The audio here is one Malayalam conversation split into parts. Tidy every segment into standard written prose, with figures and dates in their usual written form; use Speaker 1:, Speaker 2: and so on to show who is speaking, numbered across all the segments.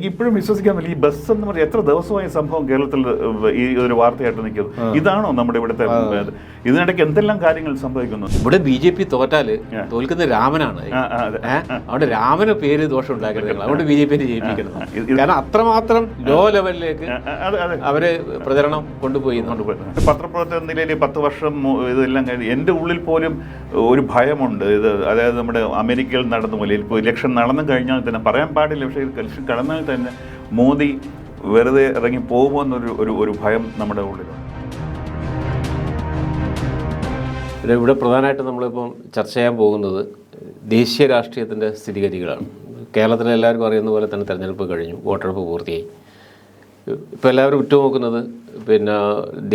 Speaker 1: എനിക്ക് ഇപ്പോഴും വിശ്വസിക്കാൻ പറ്റില്ല. ഈ ബസ് എന്ന് പറഞ്ഞാൽ എത്ര ദിവസമായി സംഭവം കേരളത്തിൽ ഈ ഒരു വാർത്തയായിട്ട് നിൽക്കുന്നത്. ഇതാണോ നമ്മുടെ ഇവിടുത്തെ? ഇതിനിടയ്ക്ക് എന്തെല്ലാം കാര്യങ്ങൾ സംഭവിക്കുന്നു.
Speaker 2: ഇവിടെ BJP തോറ്റാല് തോൽക്കുന്ന രാമനാണ്. അവിടെ രാമന് പേര് ദോഷം ഉണ്ടാക്കരുത്. അതുകൊണ്ട് BJP ജയിപ്പിക്കണം. കാരണം അത്രമാത്രം ലോ ലെവലിലേക്ക് അവര് പ്രചരണം കൊണ്ടുപോയി.
Speaker 1: പത്രപ്രവർത്തക നിലയിൽ 10 വർഷം ഇതെല്ലാം കഴിഞ്ഞ് എൻ്റെ ഉള്ളിൽ പോലും ഒരു ഭയമുണ്ട്. ഇത് അതായത് നമ്മുടെ അമേരിക്കയിൽ നടന്ന പോലെ ഇപ്പോൾ ഇലക്ഷൻ നടന്നു കഴിഞ്ഞാൽ തന്നെ പറയാൻ പാടില്ല, പക്ഷേ ഇലക്ഷൻ കടന്നാൽ തന്നെ മോദി വെറുതെ ഇറങ്ങി പോകുമോ എന്നൊരു ഒരു ഭയം നമ്മുടെ ഉള്ളിലുണ്ട്.
Speaker 2: ഇവിടെ പ്രധാനമായിട്ടും നമ്മളിപ്പം ചർച്ച ചെയ്യാൻ പോകുന്നത് ദേശീയ രാഷ്ട്രീയത്തിൻ്റെ സ്ഥിതിഗതികളാണ്. കേരളത്തിലെ എല്ലാവർക്കും അറിയുന്ന പോലെ തന്നെ തെരഞ്ഞെടുപ്പ് കഴിഞ്ഞു, വോട്ടെടുപ്പ് പൂർത്തിയായി. ഇപ്പോൾ എല്ലാവരും ഉറ്റുനോക്കുന്നത്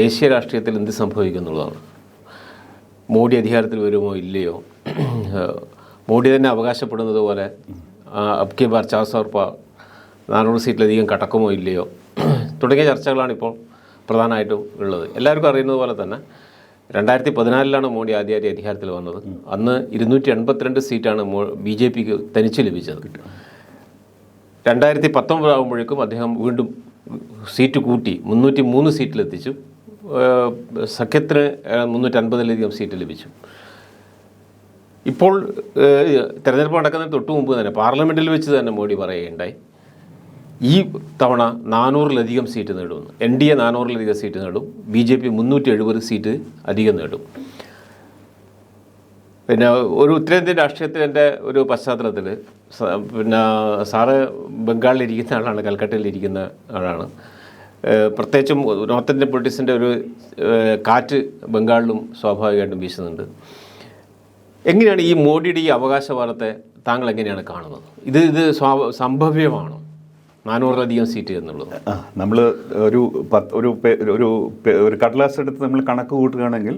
Speaker 2: ദേശീയ രാഷ്ട്രീയത്തിൽ എന്ത് സംഭവിക്കുന്നുള്ളതാണ്. മോഡി അധികാരത്തിൽ വരുമോ ഇല്ലയോ, മോഡി തന്നെ അവകാശപ്പെടുന്നത് പോലെ അബ്കി ബാർ 400 സീറ്റിലധികം കടക്കുമോ ഇല്ലയോ തുടങ്ങിയ ചർച്ചകളാണിപ്പോൾ പ്രധാനമായിട്ടും ഉള്ളത്. എല്ലാവർക്കും അറിയുന്നത് പോലെ തന്നെ 2014 മോഡി ആദ്യമായിട്ട് അധികാരത്തിൽ വന്നത്. അന്ന് 282 സീറ്റാണ് BJPക്ക് തനിച്ച് ലഭിച്ചത്. 2019 ആകുമ്പോഴേക്കും അദ്ദേഹം വീണ്ടും സീറ്റ് കൂട്ടി 303 സീറ്റിലെത്തിച്ചു. സഖ്യത്തിന് 350-ലധികം സീറ്റ് ലഭിച്ചു. ഇപ്പോൾ തെരഞ്ഞെടുപ്പ് നടക്കുന്നതിന് തൊട്ട് മുമ്പ് തന്നെ പാർലമെൻറ്റിൽ വെച്ച് തന്നെ മോഡി പറയുകയുണ്ടായി ഈ തവണ 400-ലധികം സീറ്റ് നേടുമെന്ന്. NDA 400-ലധികം സീറ്റ് നേടും, BJP 370 സീറ്റ് അധികം നേടും. ഒരു ഉത്തരേന്ത്യൻ രാഷ്ട്രീയത്തിൻ്റെ ഒരു പശ്ചാത്തലത്തിൽ സാറ് ബംഗാളിലിരിക്കുന്ന ആളാണ്, കൽക്കട്ടയിലിരിക്കുന്ന ആളാണ്. പ്രത്യേകിച്ചും നോർത്ത് ഇന്ത്യൻ പൊളിറ്റിക്സിൻ്റെ ഒരു കാറ്റ് ബംഗാളിലും സ്വാഭാവികമായിട്ടും വീശുന്നുണ്ട്. എങ്ങനെയാണ് ഈ മോഡിയുടെ ഈ അവകാശവാദത്തെ താങ്കൾ എങ്ങനെയാണ് കാണുന്നത്? ഇത് സംഭവ്യമാണോ 400-ലധികം സീറ്റ് എന്നുള്ളത്?
Speaker 1: നമ്മൾ ഒരു കടലാസ് എടുത്ത് നമ്മൾ കണക്ക് കൂട്ടുകയാണെങ്കിൽ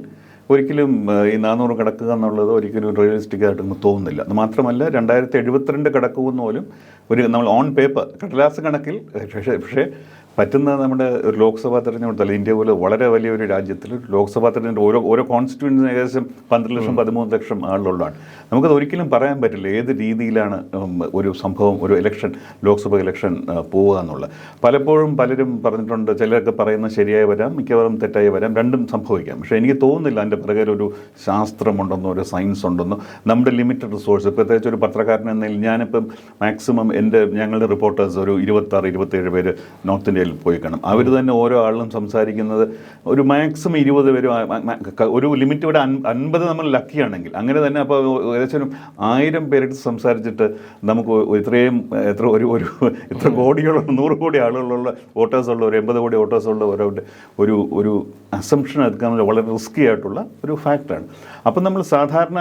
Speaker 1: ഒരിക്കലും ഈ 400 കിടക്കുക എന്നുള്ളത് ഒരിക്കലും റിയലിസ്റ്റിക് ആയിട്ടൊന്നും തോന്നുന്നില്ല. അത് മാത്രമല്ല 2072 കിടക്കുമെന്ന് പോലും നമ്മൾ ഓൺ പേപ്പർ കടലാസ് കണക്കിൽ, പക്ഷേ പറ്റുന്ന നമ്മുടെ ഒരു ലോക്സഭാ തെരഞ്ഞെടുപ്പല്ല. ഇന്ത്യ പോലെ വളരെ വലിയൊരു രാജ്യത്തിൽ ലോക്സഭാ തെരഞ്ഞെടുപ്പ് ഓരോ കോൺസ്റ്റിറ്റ്യൂൻസിന് ഏകദേശം 12 ലക്ഷം 13 ലക്ഷം ആളുള്ളതാണ്. നമുക്കത് ഒരിക്കലും പറയാൻ പറ്റില്ല ഏത് രീതിയിലാണ് ഒരു സംഭവം, ഒരു ഇലക്ഷൻ, ലോക്സഭ ഇലക്ഷൻ പോവുക എന്നുള്ളത്. പലപ്പോഴും പലരും പറഞ്ഞിട്ടുണ്ട്, ചിലരൊക്കെ പറയുന്നത് ശരിയായി വരാം, മിക്കവാറും തെറ്റായി വരാം, രണ്ടും സംഭവിക്കാം. പക്ഷേ എനിക്ക് തോന്നുന്നില്ല അതിൻ്റെ പിറകിൽ ഒരു ശാസ്ത്രമുണ്ടെന്നോ ഒരു സയൻസ് ഉണ്ടെന്നോ. നമ്മുടെ ലിമിറ്റഡ് റിസോഴ്സ്, പ്രത്യേകിച്ച് ഒരു പത്രക്കാരൻ എന്നതിൽ ഞാനിപ്പം മാക്സിമം ഞങ്ങളുടെ റിപ്പോർട്ടേഴ്സ് ഒരു 26-27 പേര് നോർത്ത് ഇന്ത്യയിൽ പോയി കാണും. അവർ തന്നെ ഓരോ ആളിലും സംസാരിക്കുന്നത് ഒരു മാക്സിമം 20 പേരും, ഒരു ലിമിറ്റ് ഇവിടെ 50 നമ്മൾ ലക്കിയാണെങ്കിൽ അങ്ങനെ തന്നെ. അപ്പോൾ ഏകദേശം 1000 പേരെടുത്ത് സംസാരിച്ചിട്ട് നമുക്ക് ഇത്ര കോടിയുള്ള 100 കോടി ആളുകളുള്ള വോട്ടേഴ്സുള്ള ഒരു 80 കോടി വോട്ടേഴ്സുള്ള ഒരു അസംഷൻ എടുക്കാൻ വളരെ റിസ്കി ആയിട്ടുള്ള ഒരു ഫാക്റ്റാണ്. അപ്പം നമ്മൾ സാധാരണ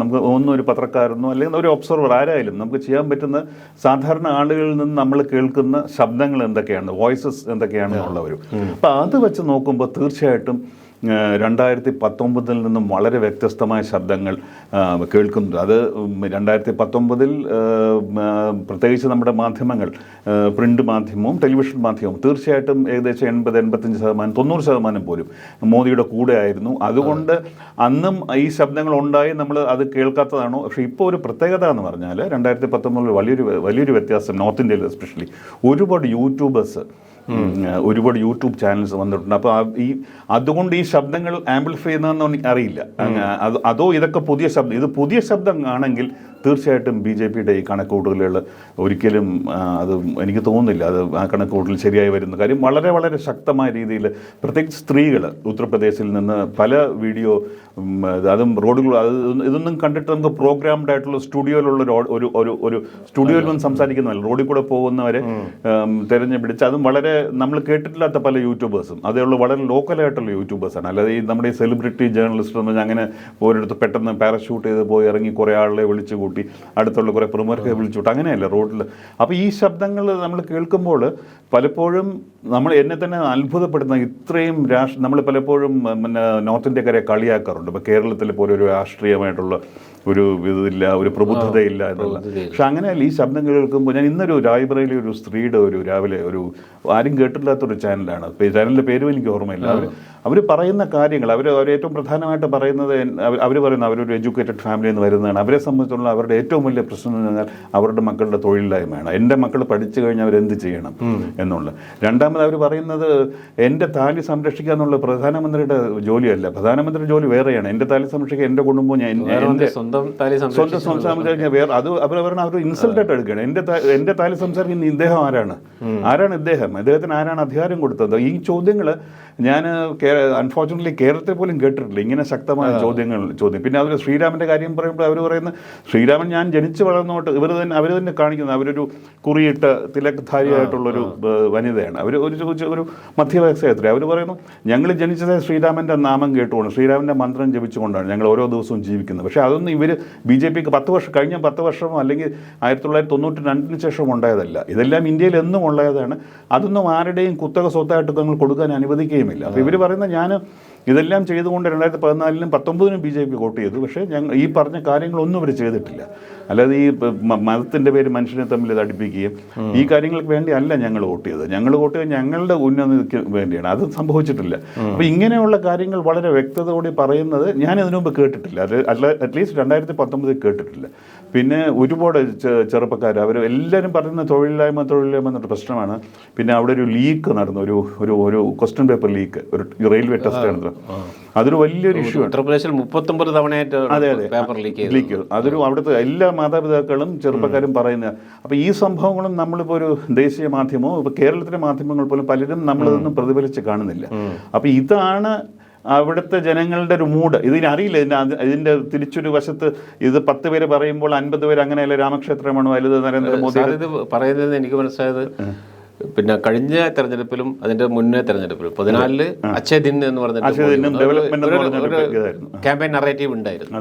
Speaker 1: നമുക്ക് ഒരു പത്രക്കാരനോ അല്ലെങ്കിൽ ഒരു ഒബ്സർവർ ആരായാലും നമുക്ക് ചെയ്യാൻ പറ്റുന്ന സാധാരണ ആളുകളിൽ നിന്ന് നമ്മൾ കേൾക്കുന്ന ശബ്ദങ്ങൾ എന്തൊക്കെയാണ്, വോയിസസ് എന്തൊക്കെയാണെന്നുള്ളവരും. അപ്പം അത് വെച്ച് നോക്കുമ്പോൾ തീർച്ചയായിട്ടും 2019 നിന്നും വളരെ വ്യത്യസ്തമായ ശബ്ദങ്ങൾ കേൾക്കുന്നുണ്ട്. അത് 2019 പ്രത്യേകിച്ച് നമ്മുടെ മാധ്യമങ്ങൾ, പ്രിൻ്റ് മാധ്യമവും ടെലിവിഷൻ മാധ്യമവും തീർച്ചയായിട്ടും ഏകദേശം 80-85%, 90% പോലും മോദിയുടെ കൂടെ ആയിരുന്നു. അതുകൊണ്ട് അന്നും ഈ ശബ്ദങ്ങൾ ഉണ്ടായി, നമ്മൾ അത് കേൾക്കാത്തതാണോ? പക്ഷേ ഇപ്പോൾ ഒരു പ്രത്യേകത എന്ന് പറഞ്ഞാൽ 2019 വലിയൊരു വ്യത്യാസം നോർത്ത് ഇന്ത്യയിൽ എസ്പെഷ്യലി ഒരുപാട് യൂട്യൂബ് ചാനൽസ് വന്നിട്ടുണ്ട്. അപ്പോൾ അതുകൊണ്ട് ഈ ശബ്ദങ്ങൾ ആംപ്ലിഫൈ ചെയ്യുന്നതെന്ന് അറിയില്ല. അതോ ഇതൊക്കെ പുതിയ ശബ്ദം ആണെങ്കിൽ തീർച്ചയായിട്ടും BJPയുടെ ഈ കണക്കുകൂട്ടലുകൾ ഒരിക്കലും അത് എനിക്ക് തോന്നുന്നില്ല അത് ആ കണക്കുകൂട്ടൽ ശരിയായി വരുന്ന കാര്യം. വളരെ വളരെ ശക്തമായ രീതിയിൽ പ്രത്യേകിച്ച് സ്ത്രീകൾ ഉത്തർപ്രദേശിൽ നിന്ന് പല വീഡിയോ, അതും റോഡുകൾ, ഇതൊന്നും കണ്ടിട്ട് നമുക്ക് പ്രോഗ്രാംഡ് ആയിട്ടുള്ള സ്റ്റുഡിയോയിലുള്ള ഒരു സ്റ്റുഡിയോയിൽ വന്ന് സംസാരിക്കുന്നതല്ല, റോഡിൽ കൂടെ പോകുന്നവരെ തിരഞ്ഞുപിടിച്ച്, അതും വളരെ നമ്മൾ കേട്ടിട്ടില്ലാത്ത പല യൂട്യൂബേഴ്സും, അതേയുള്ള വളരെ ലോക്കലായിട്ടുള്ള യൂട്യൂബേഴ്സാണ്. അല്ലാതെ ഈ നമ്മുടെ ഈ സെലിബ്രിറ്റി ജേർണലിസ്റ്റ് എന്ന് പറഞ്ഞാൽ അങ്ങനെ ഒരിടത്ത് പെട്ടെന്ന് പാരഷൂട്ട് ചെയ്ത് പോയി ഇറങ്ങി കുറേ ആളെ വിളിച്ചു കൂട്ടി അടുത്തുള്ള കുറേ പ്രമുഖരെ വിളിച്ചുകൂട്ടി അങ്ങനെയല്ല റോഡിൽ. അപ്പോൾ ഈ ശബ്ദങ്ങൾ നമ്മൾ കേൾക്കുമ്പോൾ പലപ്പോഴും എന്നെ തന്നെ അത്ഭുതപ്പെടുന്ന ഇത്രയും നമ്മൾ പലപ്പോഴും നോർത്ത് ഇന്ത്യക്കാരെ കളിയാക്കാറുണ്ട്. ഇപ്പോൾ കേരളത്തിലെ പോലെ ഒരു രാഷ്ട്രീയമായിട്ടുള്ള ഒരു ഇതില്ല, ഒരു പ്രബുദ്ധതയില്ല എന്നുള്ള. പക്ഷെ അങ്ങനെയല്ല, ഈ ശബ്ദം കേൾക്കുമ്പോൾ ഞാൻ ഇന്നൊരു രായ്ബറയിലെ ഒരു സ്ത്രീയുടെ ഒരു രാവിലെ ഒരു ആരും കേട്ടില്ലാത്തൊരു ചാനലാണ്, ചാനലിൻ്റെ പേരും എനിക്ക് ഓർമ്മയില്ല. അവർ പറയുന്ന കാര്യങ്ങൾ, അവർ ഏറ്റവും പ്രധാനമായിട്ട് പറയുന്നത്, അവർ പറയുന്നത് അവരൊരു എഡ്യൂക്കേറ്റഡ് ഫാമിലിയിൽ നിന്ന് വരുന്നതാണ്. അവരെ സംബന്ധിച്ചുള്ള അവരുടെ ഏറ്റവും വലിയ പ്രശ്നം എന്ന് പറഞ്ഞാൽ അവരുടെ മക്കളുടെ തൊഴിലില്ലായ്മയാണ്. എൻ്റെ മക്കൾ പഠിച്ചു കഴിഞ്ഞാൽ അവരെന്ത് ചെയ്യണം എന്നുള്ള. രണ്ടാമത് അവർ പറയുന്നത് എൻ്റെ താലി സംരക്ഷിക്കുക എന്നുള്ള പ്രധാനമന്ത്രിയുടെ ജോലിയല്ല, പ്രധാനമന്ത്രിയുടെ ജോലി വേറെയാണ്. എൻ്റെ താലി സംരക്ഷിക്കുക, എൻ്റെ കുടുംബം, എൻ്റെ സ്വന്തം സംസാരിക്കുക വേറെ. അത് അവർ പറഞ്ഞാൽ അവർ ഇൻസൾട്ടായിട്ട് എടുക്കുകയാണ്. എൻ്റെ താലി സംസാരിക്കുന്ന ഇദ്ദേഹം ആരാണ് ഇദ്ദേഹത്തിന് ആരാണ് അധികാരം കൊടുത്തത്? ഈ ചോദ്യങ്ങൾ ഞാൻ അൺഫോർച്യുനേറ്റ്ലി കേരളത്തിൽ പോലും കേട്ടിട്ടില്ല, ഇങ്ങനെ ശക്തമായ ചോദ്യം. പിന്നെ അവർ ശ്രീരാമൻ്റെ കാര്യം പറയുമ്പോൾ അവർ പറയുന്നത്, ശ്രീരാമൻ ഞാൻ ജനിച്ചു വളർന്നോട്ട് അവർ തന്നെ കാണിക്കുന്നത് അവരൊരു കുറിയിട്ട തിലകധാരിയായിട്ടുള്ളൊരു വനിതയാണ്. അവർ ഒരു മധ്യവയസ്സയാത്ര. അവർ പറയുന്നു, ഞങ്ങൾ ജനിച്ചത് ശ്രീരാമൻ്റെ നാമം കേട്ടുകൊണ്ട്, ശ്രീരാമൻ്റെ മന്ത്രം ജപിച്ചുകൊണ്ടാണ് ഞങ്ങൾ ഓരോ ദിവസവും ജീവിക്കുന്നത്. പക്ഷേ അതൊന്നും ഇവർ BJPക്ക് കഴിഞ്ഞ 10 വർഷമോ അല്ലെങ്കിൽ 1992 ശേഷം ഉണ്ടായതല്ല. ഇതെല്ലാം ഇന്ത്യയിൽ എന്നും ഉള്ളതാണ്. അതൊന്നും ആരുടെയും കുത്തക സ്വത്തായിട്ട് ഞങ്ങൾ കൊടുക്കാൻ അനുവദിക്കുകയുമില്ല. അപ്പോൾ ഇവർ പറയുന്ന, ഞാൻ ഇതെല്ലാം ചെയ്തുകൊണ്ട് 2014-ലും 2019-നും BJP വോട്ട് ചെയ്തു, പക്ഷേ ഈ പറഞ്ഞ കാര്യങ്ങളൊന്നും അവർ ചെയ്തിട്ടില്ല. അല്ലാതെ ഈ മതത്തിൻ്റെ പേര് മനുഷ്യനെ തമ്മിൽ ഇത് അടുപ്പിക്കുകയും ഈ കാര്യങ്ങൾക്ക് വേണ്ടി അല്ല ഞങ്ങൾ വോട്ട് ചെയ്തത്. ഞങ്ങളുടെ ഉന്നതിക്ക് വേണ്ടിയാണ്. അത് സംഭവിച്ചിട്ടില്ല. അപ്പോൾ ഇങ്ങനെയുള്ള കാര്യങ്ങൾ വളരെ വ്യക്തതയോടെ പറയുന്നത് ഞാൻ ഇതിനു മുമ്പ് കേട്ടിട്ടില്ല. അറ്റ്ലീസ്റ്റ് 2019 കേട്ടിട്ടില്ല. പിന്നെ ഒരുപാട് ചെറുപ്പക്കാർ എല്ലാവരും പറയുന്ന തൊഴിലില്ലായ്മ എന്നൊരു പ്രശ്നമാണ്. പിന്നെ അവിടെ ഒരു ലീക്ക് നടന്നു, ഒരു ക്വസ്റ്റ്യൻ പേപ്പർ ലീക്ക്, ഒരു റെയിൽവേ ടെസ്റ്റ് നടന്നു. അതൊരു വലിയൊരു ഇഷ്യൂ ആണ്.
Speaker 2: ഉത്തർപ്രദേശിൽ 39 തവണയായിട്ട് പേപ്പർ ലീക്ക്.
Speaker 1: അതൊരു അവിടുത്തെ എല്ലാ മാതാപിതാക്കളും ചെറുപ്പക്കാരും പറയുന്നത്. അപ്പോൾ ഈ സംഭവങ്ങളും നമ്മളിപ്പോൾ ഒരു ദേശീയ മാധ്യമമോ ഇപ്പോൾ കേരളത്തിലെ മാധ്യമങ്ങൾ പോലും പലരും നമ്മളിതൊന്നും പ്രതിഫലിച്ച് കാണുന്നില്ല. അപ്പോൾ ഇതാണ് അവിടുത്തെ ജനങ്ങളുടെ ഒരു മൂഡ്. ഇതിനറിയില്ല. ഇതിൻ്റെ തിരിച്ചൊരു വശത്ത് ഇത് 10 പേര് പറയുമ്പോൾ 50 പേര് അങ്ങനെയല്ല, രാമക്ഷേത്രമാണോ വലുത്, നരേന്ദ്രമോദി
Speaker 2: പറയുന്നത് എനിക്ക് മനസ്സിലായത്. പിന്നെ കഴിഞ്ഞ തെരഞ്ഞെടുപ്പിലും അതിന്റെ മുന്നേ തെരഞ്ഞെടുപ്പിലും 14 അക്ഷയ് ദിൻ എന്ന് പറഞ്ഞിട്ട് ക്യാമ്പയിൻ നറേറ്റീവ് ഉണ്ടായിരുന്നു.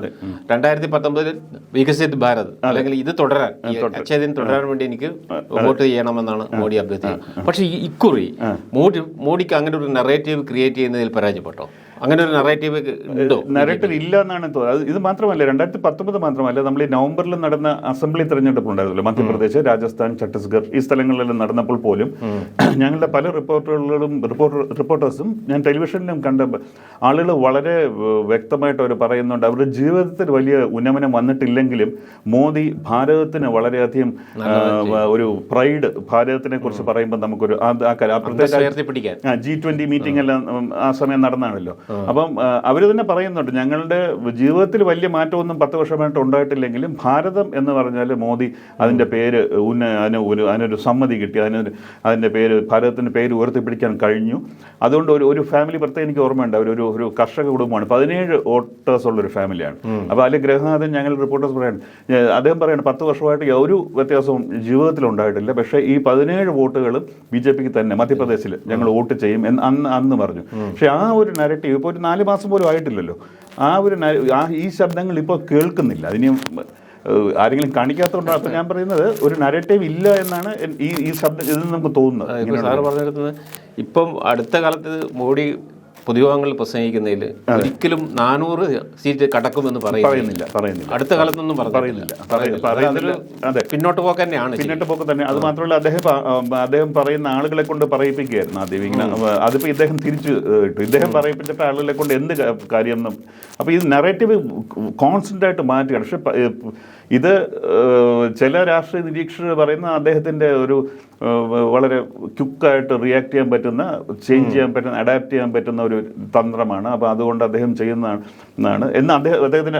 Speaker 2: 2019 വികസിത് ഭാരത്, അല്ലെങ്കിൽ ഇത് തുടരാൻ, അക്ഷയ് ദിൻ തുടരാൻ വേണ്ടി എനിക്ക് വോട്ട് ചെയ്യണമെന്നാണ് മോഡി അഭ്യർത്ഥിച്ചത്. പക്ഷേ ഇക്കുറി മോഡിക്ക് അങ്ങനെ ഒരു നറേറ്റീവ് ക്രിയേറ്റ് ചെയ്യുന്നതിൽ പരാജയപ്പെട്ടോ? അങ്ങനെ ഒരു നറേറ്റീവ്
Speaker 1: ഇല്ല എന്നാണ് തോന്നുന്നത്. ഇത് മാത്രമല്ല, 2019 മാത്രമല്ല, നമ്മൾ ഈ നവംബറിൽ നടന്ന അസംബ്ലി തെരഞ്ഞെടുപ്പ് ഉണ്ടായിരുന്നല്ലോ, മധ്യപ്രദേശ്, രാജസ്ഥാൻ, ഛത്തീസ്ഗഡ്, ഈ സ്ഥലങ്ങളിലെല്ലാം നടന്നപ്പോൾ പോലും ഞങ്ങളുടെ പല റിപ്പോർട്ടേഴ്സും ഞാൻ ടെലിവിഷനിലും കണ്ട ആളുകൾ വളരെ വ്യക്തമായിട്ട് അവർ പറയുന്നുണ്ട്, അവരുടെ ജീവിതത്തിൽ വലിയ ഉന്നമനം വന്നിട്ടില്ലെങ്കിലും മോദി ഭാരതത്തിന് വളരെയധികം ഒരു പ്രൈഡ്, ഭാരതത്തിനെ കുറിച്ച് പറയുമ്പോൾ നമുക്കൊരു G20 മീറ്റിംഗ് എല്ലാം ആ സമയം നടന്നാണല്ലോ. അപ്പം അവർ തന്നെ പറയുന്നുണ്ട്, ഞങ്ങളുടെ ജീവിതത്തിൽ വലിയ മാറ്റമൊന്നും 10 വർഷമായിട്ട് ഉണ്ടായിട്ടില്ലെങ്കിലും ഭാരതം എന്ന് പറഞ്ഞാൽ മോദി അതിൻ്റെ പേര് അതിനൊരു സമ്മതി കിട്ടി, അതിൻ്റെ പേര്, ഭാരതത്തിൻ്റെ പേര് ഉയർത്തിപ്പിടിക്കാൻ കഴിഞ്ഞു. അതുകൊണ്ട് ഒരു ഫാമിലി പ്രത്യേകം എനിക്ക് ഓർമ്മയുണ്ട്. ഒരു കർഷക കുടുംബമാണ്, 17 വോട്ടേഴ്സ് ഉള്ളൊരു ഫാമിലിയാണ്. അപ്പോൾ അതിൽ ഗ്രഹനാഥൻ ഞങ്ങൾ റിപ്പോർട്ടേഴ്സ് അദ്ദേഹം പറയാണ് 10 വർഷമായിട്ട് ഒരു വ്യത്യാസവും ജീവിതത്തിൽ ഉണ്ടായിട്ടില്ല. പക്ഷേ ഈ 17 വോട്ടുകളും BJPക്ക് തന്നെ മധ്യപ്രദേശിൽ ഞങ്ങൾ വോട്ട് ചെയ്യും അന്ന് പറഞ്ഞു. പക്ഷേ ആ ഒരു നരേറ്റീവ് ഇപ്പോൾ ഒരു 4 മാസം പോലും ആയിട്ടില്ലല്ലോ. ഈ ശബ്ദങ്ങൾ ഇപ്പോൾ കേൾക്കുന്നില്ല. അതിനും ആരെങ്കിലും കാണിക്കാത്തതുകൊണ്ടാണ്. അപ്പോൾ ഞാൻ പറയുന്നത് ഒരു നരേറ്റീവ് ഇല്ല എന്നാണ് ഈ ശബ്ദം ഇതിൽ നമുക്ക് തോന്നുന്നത്.
Speaker 2: സാറ് പറഞ്ഞെടുത്തത് ഇപ്പം അടുത്ത കാലത്ത് മോഡി പൊതുയോഗങ്ങളിൽ പ്രസംഗിക്കുന്നതിൽ ഒരിക്കലും 400 സീറ്റ് കടക്കുമെന്ന് പറയുന്നില്ല. അടുത്ത കാലത്തൊന്നും പറയുന്നില്ല. പിന്നോട്ട് പോക്ക് തന്നെ. അത് മാത്രമല്ല, അദ്ദേഹം പറയുന്ന ആളുകളെ കൊണ്ട് പറയിപ്പിക്കുകയായിരുന്നു ആദ്യം. ഇങ്ങനെ അതിപ്പോൾ ഇദ്ദേഹം തിരിച്ചു ഇട്ടു. ഇദ്ദേഹം പറയിപ്പിച്ചിട്ട് ആളുകളെ കൊണ്ട് എന്ത് കാര്യം. അപ്പോൾ ഈ നറേറ്റീവ് കോൺസ്റ്റന്റ് ആയിട്ട് മാറ്റുകയാണ്. പക്ഷെ ഇത് ചില രാഷ്ട്രീയ നിരീക്ഷകർ പറയുന്ന അദ്ദേഹത്തിൻ്റെ ഒരു വളരെ ക്വിക്കായിട്ട് റിയാക്ട് ചെയ്യാൻ പറ്റുന്ന, ചേഞ്ച് ചെയ്യാൻ പറ്റുന്ന, അഡാപ്റ്റ് ചെയ്യാൻ പറ്റുന്ന ഒരു തന്ത്രമാണ്. അപ്പോൾ അതുകൊണ്ട് അദ്ദേഹം ചെയ്യുന്നതാണ് എന്ന്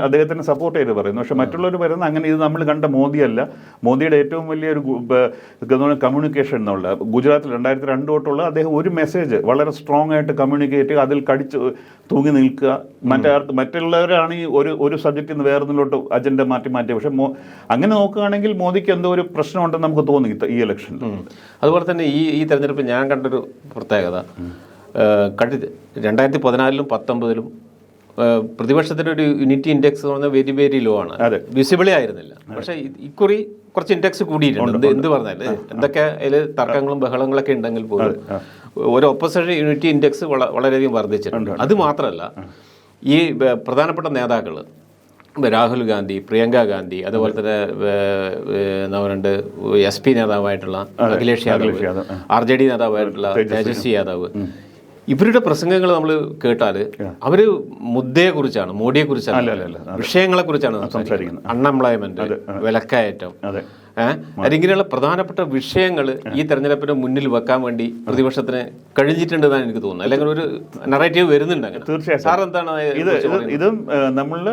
Speaker 2: അദ്ദേഹത്തിന് സപ്പോർട്ട് ചെയ്ത് പറയുന്നു. പക്ഷേ മറ്റുള്ളവർ പറയുന്ന അങ്ങനെ ഇത് നമ്മൾ കണ്ട മോദിയല്ല. മോദിയുടെ ഏറ്റവും വലിയൊരു കമ്മ്യൂണിക്കേഷൻ എന്നുള്ള ഗുജറാത്തിൽ 2002 തൊട്ടുള്ള അദ്ദേഹം ഒരു മെസ്സേജ് വളരെ സ്ട്രോങ് ആയിട്ട് കമ്മ്യൂണിക്കേറ്റ് ചെയ്യുക, അതിൽ കടിച്ച് തൂങ്ങി നിൽക്കുക. മറ്റുള്ളവരാണ് ഈ ഒരു സബ്ജക്റ്റിൽ നിന്ന് വേറൊന്നിലോട്ട് അജണ്ട മാറ്റി. പക്ഷെ അങ്ങനെ നോക്കുകയാണെങ്കിൽ മോദിക്ക് എന്തോ ഒരു പ്രശ്നമുണ്ടെന്ന് നമുക്ക് തോന്നി ഈ ഇലക്ഷനിൽ. അതുപോലെ തന്നെ ഈ തെരഞ്ഞെടുപ്പിൽ ഞാൻ കണ്ടൊരു പ്രത്യേകത, 2014-ലും 2019-ലും പ്രതിപക്ഷത്തിൻ്റെ ഒരു യൂണിറ്റി ഇൻഡെക്സ് എന്ന് പറഞ്ഞാൽ വെരി വെരി ലോ ആണ്, വിസിബിളി ആയിരുന്നില്ല. പക്ഷേ ഇക്കുറി കുറച്ച് ഇൻഡെക്സ് കൂടിയിട്ടുണ്ട്. എന്ത് പറഞ്ഞാൽ എന്തൊക്കെ അതിൽ തർക്കങ്ങളും ബഹളങ്ങളൊക്കെ ഉണ്ടെങ്കിൽ പോലും ഒരു ഓപ്പോസിഷൻ യൂണിറ്റി ഇൻഡെക്സ് വളരെയധികം വർദ്ധിച്ചിട്ടുണ്ട്. അത് മാത്രമല്ല, ഈ പ്രധാനപ്പെട്ട നേതാക്കൾ രാഹുൽ ഗാന്ധി, പ്രിയങ്ക ഗാന്ധി, അതുപോലെ തന്നെ എന്താ പറയുക SP നേതാവായിട്ടുള്ള അഖിലേഷ് യാദവ്, RJD നേതാവായിട്ടുള്ള തേജസ്വി യാദവ്, ഇവരുടെ പ്രസംഗങ്ങൾ നമ്മൾ കേട്ടാൽ അവർ മുദ്ദയെക്കുറിച്ചാണ്, മോഡിയെക്കുറിച്ചാണ്, വിഷയങ്ങളെക്കുറിച്ചാണ് സംസാരിക്കുന്നത്. അൺഎംപ്ലോയ്മെന്റ്, വിലക്കയറ്റം, അതിങ്ങനെയുള്ള പ്രധാനപ്പെട്ട വിഷയങ്ങൾ ഈ തെരഞ്ഞെടുപ്പിന് മുന്നിൽ വെക്കാൻ വേണ്ടി പ്രതിപക്ഷത്തിന് കഴിഞ്ഞിട്ടുണ്ടെന്നാണ് എനിക്ക് തോന്നുന്നത്. അല്ലെങ്കിൽ ഒരു നറേറ്റീവ് വരുന്നുണ്ട് അങ്ങനെ.
Speaker 1: തീർച്ചയായും
Speaker 2: സാർ എന്താണ്
Speaker 1: ഇതും നമ്മളിൽ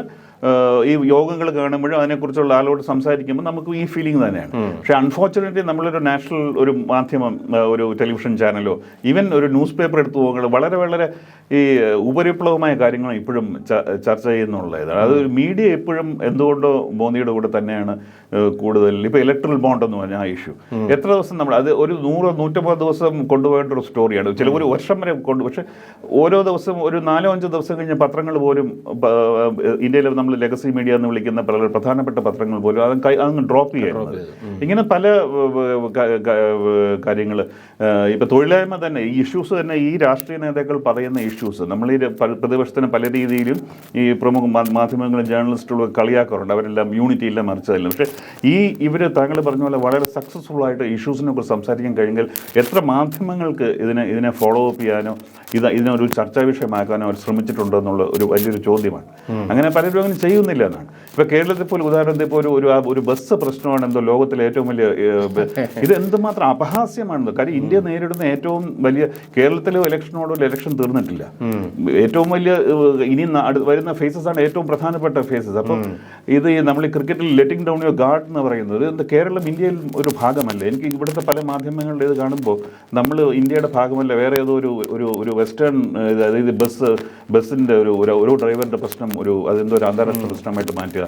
Speaker 1: ഈ യോഗങ്ങൾ കാണുമ്പോഴും അതിനെക്കുറിച്ചുള്ള ആളോട് സംസാരിക്കുമ്പോൾ നമുക്ക് ഈ ഫീലിംഗ് തന്നെയാണ്. പക്ഷേ അൺഫോർച്ചുനേറ്റ്ലി നമ്മളൊരു നാഷണൽ ഒരു മാധ്യമം, ഒരു ടെലിവിഷൻ ചാനലോ ഈവൻ ഒരു ന്യൂസ് പേപ്പർ എടുത്തു പോകുമ്പോൾ വളരെ വളരെ ഈ ഉപരിപ്ലവമായ കാര്യങ്ങൾ ഇപ്പോഴും ചർച്ച ചെയ്യുന്നുള്ളത്. അത് മീഡിയ എപ്പോഴും എന്തുകൊണ്ടോ മോദിയുടെ കൂടെ തന്നെയാണ് കൂടുതൽ. ഇപ്പോൾ ഇലക്ട്രൽ ബോണ്ട് എന്ന് പറഞ്ഞാൽ ആ ഇഷ്യൂ എത്ര ദിവസം നമ്മൾ അത് ഒരു 100-150 ദിവസം കൊണ്ടുപോകേണ്ട ഒരു സ്റ്റോറിയാണ്. ചില ഒരു വർഷം വരെ പക്ഷേ ഓരോ ദിവസം ഒരു 4-5 ദിവസം കഴിഞ്ഞ പത്രങ്ങൾ പോലും ഇന്ത്യയിൽ നമ്മൾ ലെഗസി മീഡിയ എന്ന് വിളിക്കുന്ന പല പ്രധാനപ്പെട്ട പത്രങ്ങൾ പോലും അതങ്ങ് ഡ്രോപ്പ് ചെയ്യുന്നത്. ഇങ്ങനെ പല കാര്യങ്ങൾ. ഇപ്പം തൊഴിലായ്മ തന്നെ, ഈ ഇഷ്യൂസ് തന്നെ, ഈ രാഷ്ട്രീയ നേതാക്കൾ പറയുന്ന ഇഷ്യൂസ് നമ്മൾ ഈ പ്രതിപക്ഷത്തിന് പല രീതിയിലും ഈ പ്രമുഖ മാധ്യമങ്ങളും ജേർണലിസ്റ്റുകളും കളിയാക്കാറുണ്ട്. അവരെല്ലാം യൂണിറ്റി ഇല്ല, മറിച്ചതല്ല. പക്ഷേ ഇവർ താങ്കൾ പറഞ്ഞ പോലെ വളരെ സക്സസ്ഫുൾ ആയിട്ട് ഇഷ്യൂസിനെ കുറിച്ച് സംസാരിക്കാൻ കഴിഞ്ഞെങ്കിൽ എത്ര മാധ്യമങ്ങൾക്ക് ഇതിനെ ഫോളോ അപ്പ് ചെയ്യാനോ ഇതിനൊരു ചർച്ചാ വിഷയമാക്കാനോ അവർ ശ്രമിച്ചിട്ടുണ്ടോ എന്നുള്ള ഒരു വലിയൊരു ചോദ്യമാണ്. അങ്ങനെ പലരും അങ്ങനെ ചെയ്യുന്നില്ല എന്നാണ്. ഇപ്പോൾ കേരളത്തിൽ പോലും ഉദാഹരണത്തിൽ ഇപ്പോൾ ഒരു ബസ് പ്രശ്നമാണ് എന്തോ ലോകത്തിലെ ഏറ്റവും വലിയ ഇത് എന്തുമാത്രം അപഹാസ്യമാണെന്നോ. കാര്യം ഇന്ത്യ നേരിടുന്ന ഏറ്റവും വലിയ, കേരളത്തിലെ ഇലക്ഷനോടുള്ള ഇലക്ഷൻ തീർന്നിട്ടില്ല. ഏറ്റവും വലിയ ഇനി വരുന്ന ഫേസസ് ആണ് ഏറ്റവും പ്രധാനപ്പെട്ട ഫേസസ്. അപ്പം ഇത് നമ്മൾ ഈ ക്രിക്കറ്റിൽ ലെറ്റിംഗ് ഡൗൺ യുവർ ഗാർഡ് എന്ന് പറയുന്നത് എന്താ, കേരളം ഇന്ത്യയിൽ ഒരു ഭാഗമല്ല. എനിക്ക് ഇവിടുത്തെ പല മാധ്യമങ്ങളുടെ ഇത് കാണുമ്പോൾ നമ്മൾ ഇന്ത്യയുടെ ഭാഗമല്ല, വേറെ ഏതോ ഒരു വെസ്റ്റേൺ, അതായത് ബസ്സിൻ്റെ ഒരു ഡ്രൈവറിൻ്റെ പ്രശ്നം അതെന്തോ ഒരു അന്താരാഷ്ട്ര പ്രശ്നമായിട്ട് മാറ്റുക.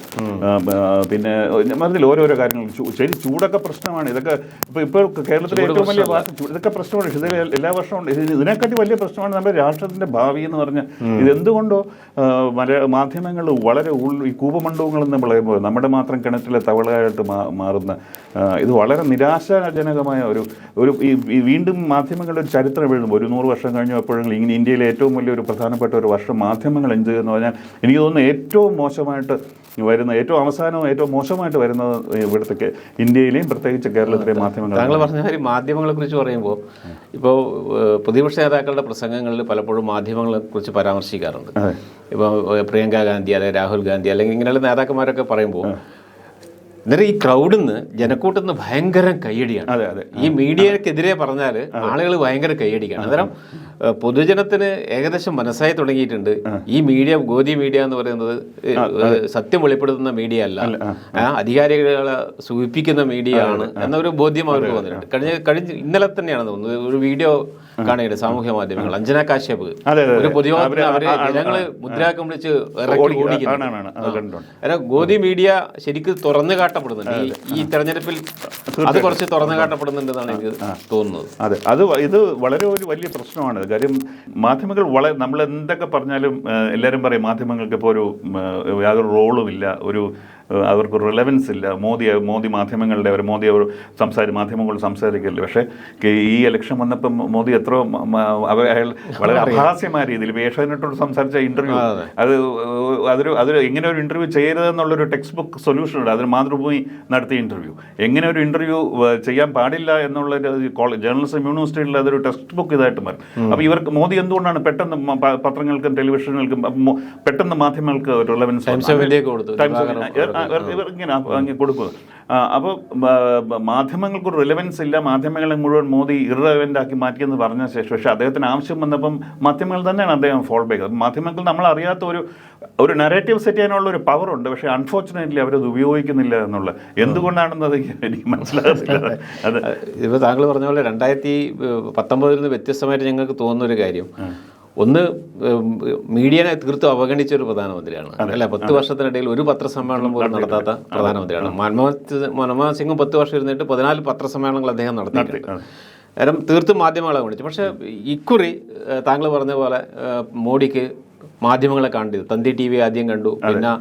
Speaker 1: പിന്നെ മറിച്ചിൽ ഓരോരോ കാര്യങ്ങൾ ശരി, ചൂടൊക്കെ പ്രശ്നമാണ്. ഇതൊക്കെ ഇപ്പോൾ കേരളത്തിലെ ഏറ്റവും വലിയ ഇതൊക്കെ പ്രശ്നമാണ്. ഇതിൽ എല്ലാ വർഷവും ഇതിനെക്കാട്ടി വലിയ പ്രശ്നമാണ് നമ്മുടെ രാഷ്ട്രത്തിൻ്റെ ഭാവി എന്ന് പറഞ്ഞാൽ. ഇതെന്തുകൊണ്ടോ മാധ്യമങ്ങൾ വളരെ ഈ കൂപമണ്ഡപങ്ങൾ എന്ന് പറയുമ്പോൾ നമ്മുടെ മാത്രം കിണറ്റിലെ തവളയായിട്ട് മാറുന്ന ഇത് വളരെ നിരാശാജനകമായ ഒരു വീണ്ടും മാധ്യമങ്ങളുടെ ഒരു ചരിത്രം എഴുതുമ്പോൾ ഒരു 100 വർഷം കഴിഞ്ഞോ എപ്പോഴെങ്കിലും ഇങ്ങനെ ഇന്ത്യയിലെ ഏറ്റവും വലിയൊരു പ്രധാനപ്പെട്ട ഒരു വർഷം മാധ്യമങ്ങൾ എന്ത് ചെയ്യുമെന്ന് പറഞ്ഞാൽ എനിക്ക് തോന്നുന്നു ഏറ്റവും മോശമായിട്ട് വരുന്ന, ഏറ്റവും അവസാനവും ഏറ്റവും മോശമായിട്ട് വരുന്നത് ഇവിടുത്തെ ഇന്ത്യയിലെയും പ്രത്യേകിച്ച് കേരളത്തിലെയും മാധ്യമങ്ങൾ.
Speaker 2: താങ്കൾ പറഞ്ഞ കാര്യം മാധ്യമങ്ങളെ കുറിച്ച് പറയുമ്പോൾ ഇപ്പോൾ പ്രതിപക്ഷ നേതാക്കളുടെ പ്രസംഗങ്ങളിൽ പലപ്പോഴും മാധ്യമങ്ങളെ കുറിച്ച് പരാമർശിക്കാറുണ്ട്. ഇപ്പോൾ പ്രിയങ്ക ഗാന്ധി അല്ലെങ്കിൽ രാഹുൽ ഗാന്ധി അല്ലെങ്കിൽ ഇങ്ങനെയുള്ള നേതാക്കന്മാരൊക്കെ പറയുമ്പോൾ അന്നേരം ഈ ക്രൗഡിൽ നിന്ന്, ജനക്കൂട്ടിൽ നിന്ന് ഭയങ്കര കയ്യടിയാണ്. ഈ മീഡിയക്കെതിരെ പറഞ്ഞാൽ ആളുകൾ ഭയങ്കര കയ്യടിക്കാണ്. അന്നേരം പൊതുജനത്തിന് ഏകദേശം മനസ്സായി തുടങ്ങിയിട്ടുണ്ട് ഈ ഗോദി മീഡിയ എന്ന് പറയുന്നത് സത്യം വെളിപ്പെടുത്തുന്ന മീഡിയ അല്ല, അധികാരികളെ സൂചിപ്പിക്കുന്ന മീഡിയ ആണ് എന്നൊരു ബോധ്യം അവർക്ക് വന്നിട്ടുണ്ട്. ഇന്നലെ തന്നെയാണ് തോന്നുന്നത് ഒരു വീഡിയോ കാണുകയുണ്ട് സാമൂഹ്യ മാധ്യമങ്ങൾ. അഞ്ജന കാശ്യപ് ഒരു പൊതുയോഗത്തിന് അവര് ജനങ്ങള് മുദ്രാക്കം വിളിച്ച് ഇറക്കി ഓടിക്കുന്നു. ഗോദി മീഡിയ ശരിക്കും തുറന്നു കാട്ടപ്പെടുന്നുണ്ട് ഈ തെരഞ്ഞെടുപ്പിൽ. അത് കുറച്ച് തുറന്നു കാട്ടപ്പെടുന്നുണ്ടെന്നാണ് എനിക്ക് തോന്നുന്നത്.
Speaker 1: അതെ, ഇത് വളരെ ഒരു വലിയ പ്രശ്നമാണ്. കാര്യം മാധ്യമങ്ങൾ നമ്മൾ എന്തൊക്കെ പറഞ്ഞാലും എല്ലാവരും പറയും മാധ്യമങ്ങൾക്ക് ഇപ്പോൾ യാതൊരു റോളും ഇല്ല, അവർക്ക് റിലവൻസ് ഇല്ല. മോദി മാധ്യമങ്ങളുടെ മാധ്യമങ്ങൾ സംസാരിക്കില്ല. പക്ഷേ ഈ ഇലക്ഷൻ വന്നപ്പം മോദി എത്രയോ അയാൾ വളരെ അപഹാസ്യമായ രീതിയിൽ ഏഷ്യാനെറ്റോട് സംസാരിച്ച ഇന്റർവ്യൂ, അതൊരു എങ്ങനെ ഒരു ഇന്റർവ്യൂ ചെയ്യരുതെന്നുള്ളൊരു ടെക്സ്റ്റ് ബുക്ക് സൊല്യൂഷൻ ഉണ്ട്. അതിന് മാതൃഭൂമി നടത്തിയ ഇന്റർവ്യൂ, എങ്ങനെ ഒരു ഇന്റർവ്യൂ ചെയ്യാൻ പാടില്ല എന്നുള്ളൊരു ജേർണലിസം യൂണിവേഴ്സിറ്റിയിൽ അതൊരു ടെക്സ്റ്റ് ബുക്ക് ഇതായിട്ട് മാറും. അപ്പോൾ ഇവർക്ക് മോദി എന്തുകൊണ്ടാണ് പെട്ടെന്ന് പത്രങ്ങൾക്കും ടെലിവിഷനുകൾക്കും പെട്ടെന്ന് മാധ്യമങ്ങൾക്ക് റിലവൻസ് ഇങ്ങനെ കൊടുക്കുക. അപ്പോൾ മാധ്യമങ്ങൾക്കൊരു റിലവൻസ് ഇല്ല, മാധ്യമങ്ങളെ മുഴുവൻ മോദി ഇറലവൻ്റ് ആക്കി മാറ്റിയെന്ന് പറഞ്ഞ ശേഷം പക്ഷേ അദ്ദേഹത്തിന് ആവശ്യം വന്നപ്പം മാധ്യമങ്ങൾ തന്നെയാണ് അദ്ദേഹം ഫോൾ ബാക്ക് ചെയ്തത്. മാധ്യമങ്ങൾ നമ്മൾ അറിയാത്ത ഒരു നറേറ്റീവ് സെറ്റ് ചെയ്യാനുള്ള ഒരു പവർ ഉണ്ട്. പക്ഷേ അൺഫോർച്ചുനേറ്റ്ലി അവരത് ഉപയോഗിക്കുന്നില്ല എന്നുള്ള എന്തുകൊണ്ടാണെന്നത് എനിക്ക് മനസ്സിലാകുന്നില്ല. അത്
Speaker 2: ഇപ്പോൾ താങ്കൾ പറഞ്ഞ പോലെ 2019 വ്യത്യസ്തമായിട്ട് ഞങ്ങൾക്ക് തോന്നുന്നൊരു കാര്യം, ഒന്ന് മീഡിയനെ തീർത്തും അവഗണിച്ച ഒരു പ്രധാനമന്ത്രിയാണ് അല്ല. 10 വർഷത്തിനിടയിൽ ഒരു പത്രസമ്മേളനം പോലും നടത്താത്ത പ്രധാനമന്ത്രിയാണ്. മൻമോഹൻ സിംഗും 10 വർഷം ഇരുന്നിട്ട് 14 പത്രസമ്മേളനങ്ങൾ അദ്ദേഹം നടത്തിയിട്ടുണ്ട്. കാരണം തീർത്തും മാധ്യമങ്ങളെ വിളിച്ചു. പക്ഷേ ഇക്കുറി താങ്കൾ പറഞ്ഞ പോലെ മോഡിക്ക് മാധ്യമങ്ങളെ കണ്ടത്. തന്തി TV ആദ്യം കണ്ടു, പിന്നെ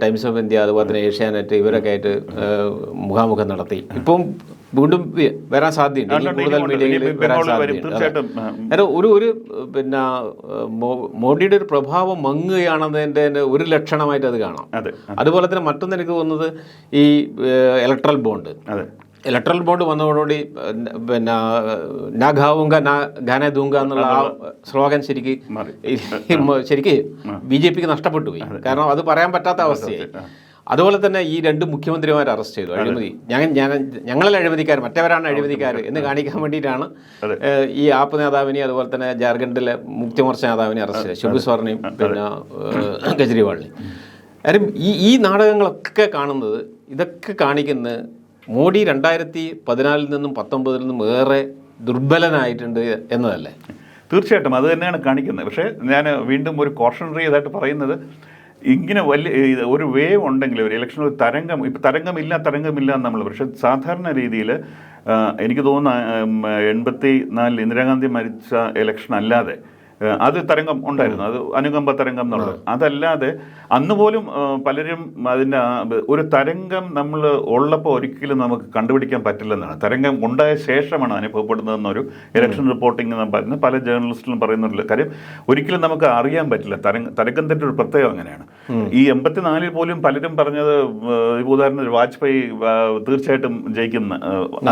Speaker 2: ടൈംസ് ഓഫ് ഇന്ത്യ, അതുപോലെ തന്നെ ഏഷ്യാനെറ്റ്, ഇവരൊക്കെ ആയിട്ട് മുഖാമുഖം നടത്തി. ഇപ്പം വീണ്ടും വരാൻ സാധ്യതയുണ്ട്, കൂടുതൽ മീഡിയയിൽ വരാൻ സാധ്യതയുണ്ട്. ഒരു പിന്നെ മോഡിയുടെ ഒരു പ്രഭാവം മങ്ങുകയാണെന്നതിൻ്റെ ഒരു ലക്ഷണമായിട്ട് അത് കാണാം. അതുപോലെ തന്നെ മറ്റൊന്ന് എനിക്ക് തോന്നുന്നത് ഈ ഇലക്ട്രൽ ബോണ്ട് വന്നതോടുകൂടി പിന്നെ നാ ഖാവൂങ്ക നാ ഖാനെ ദൂങ്ക എന്നുള്ള ആ സ്ലോഗൻ ശരിക്ക് BJPക്ക് നഷ്ടപ്പെട്ടു പോയി. കാരണം അത് പറയാൻ പറ്റാത്ത അവസ്ഥയായി. അതുപോലെ തന്നെ ഈ 2 മുഖ്യമന്ത്രിമാരെ അറസ്റ്റ് ചെയ്തു. അഴിമതി, ഞങ്ങളല്ല അഴിമതിക്കാർ, മറ്റവരാണ് അഴിമതിക്കാർ എന്ന് കാണിക്കാൻ വേണ്ടിയിട്ടാണ് ഈ ആപ്പ് നേതാവിനെയും അതുപോലെ തന്നെ ജാർഖണ്ഡിലെ മുക്തിമോർച്ച നേതാവിനെ അറസ്റ്റ് ചെയ്തത്, ശിബു സോറനെയും പിന്നെ കെജ്രിവാളിനെയും. കാര്യം ഈ നാടകങ്ങളൊക്കെ കാണുന്നത്, ഇതൊക്കെ കാണിക്കുന്നത് മോഡി 2014 നിന്നും 2019 നിന്നും ഏറെ ദുർബലനായിട്ടുണ്ട് എന്നതല്ലേ?
Speaker 1: തീർച്ചയായിട്ടും അത് തന്നെയാണ് കാണിക്കുന്നത്. പക്ഷേ ഞാൻ വീണ്ടും ഒരു കോഷണറി ഇതായിട്ട് പറയുന്നത്, ഇങ്ങനെ വലിയ ഒരു വേവ് ഉണ്ടെങ്കിൽ ഒരു ഇലക്ഷൻ, ഒരു തരംഗം, ഇപ്പം തരംഗമില്ല എന്ന് നമ്മൾ, പക്ഷേ സാധാരണ രീതിയിൽ എനിക്ക് തോന്നുന്നു 84 ഇന്ദിരാഗാന്ധി മരിച്ച ഇലക്ഷൻ അല്ലാതെ അത് തരംഗം ഉണ്ടായിരുന്നു, അത് അനുകമ്പ തരംഗം എന്നുള്ളത്. അതല്ലാതെ അന്ന് പോലും പലരും അതിൻ്റെ ഒരു തരംഗം നമ്മൾ ഉള്ളപ്പോൾ ഒരിക്കലും നമുക്ക് കണ്ടുപിടിക്കാൻ പറ്റില്ലെന്നാണ്. തരംഗം ഉണ്ടായ ശേഷമാണ് അനുഭവപ്പെടുന്നതെന്നൊരു ഇലക്ഷൻ റിപ്പോർട്ടിംഗ് എന്ന് പറയുന്നത് പല ജേർണലിസ്റ്റിലും പറയുന്നില്ല. കാര്യം ഒരിക്കലും നമുക്ക് അറിയാൻ പറ്റില്ല. തരംഗത്തിൻ്റെ ഒരു പ്രത്യേകം അങ്ങനെയാണ്. ഈ 84 പോലും പലരും പറഞ്ഞത്, ഉദാഹരണത്തിന് വാജ്പേയി തീർച്ചയായിട്ടും ജയിക്കുന്ന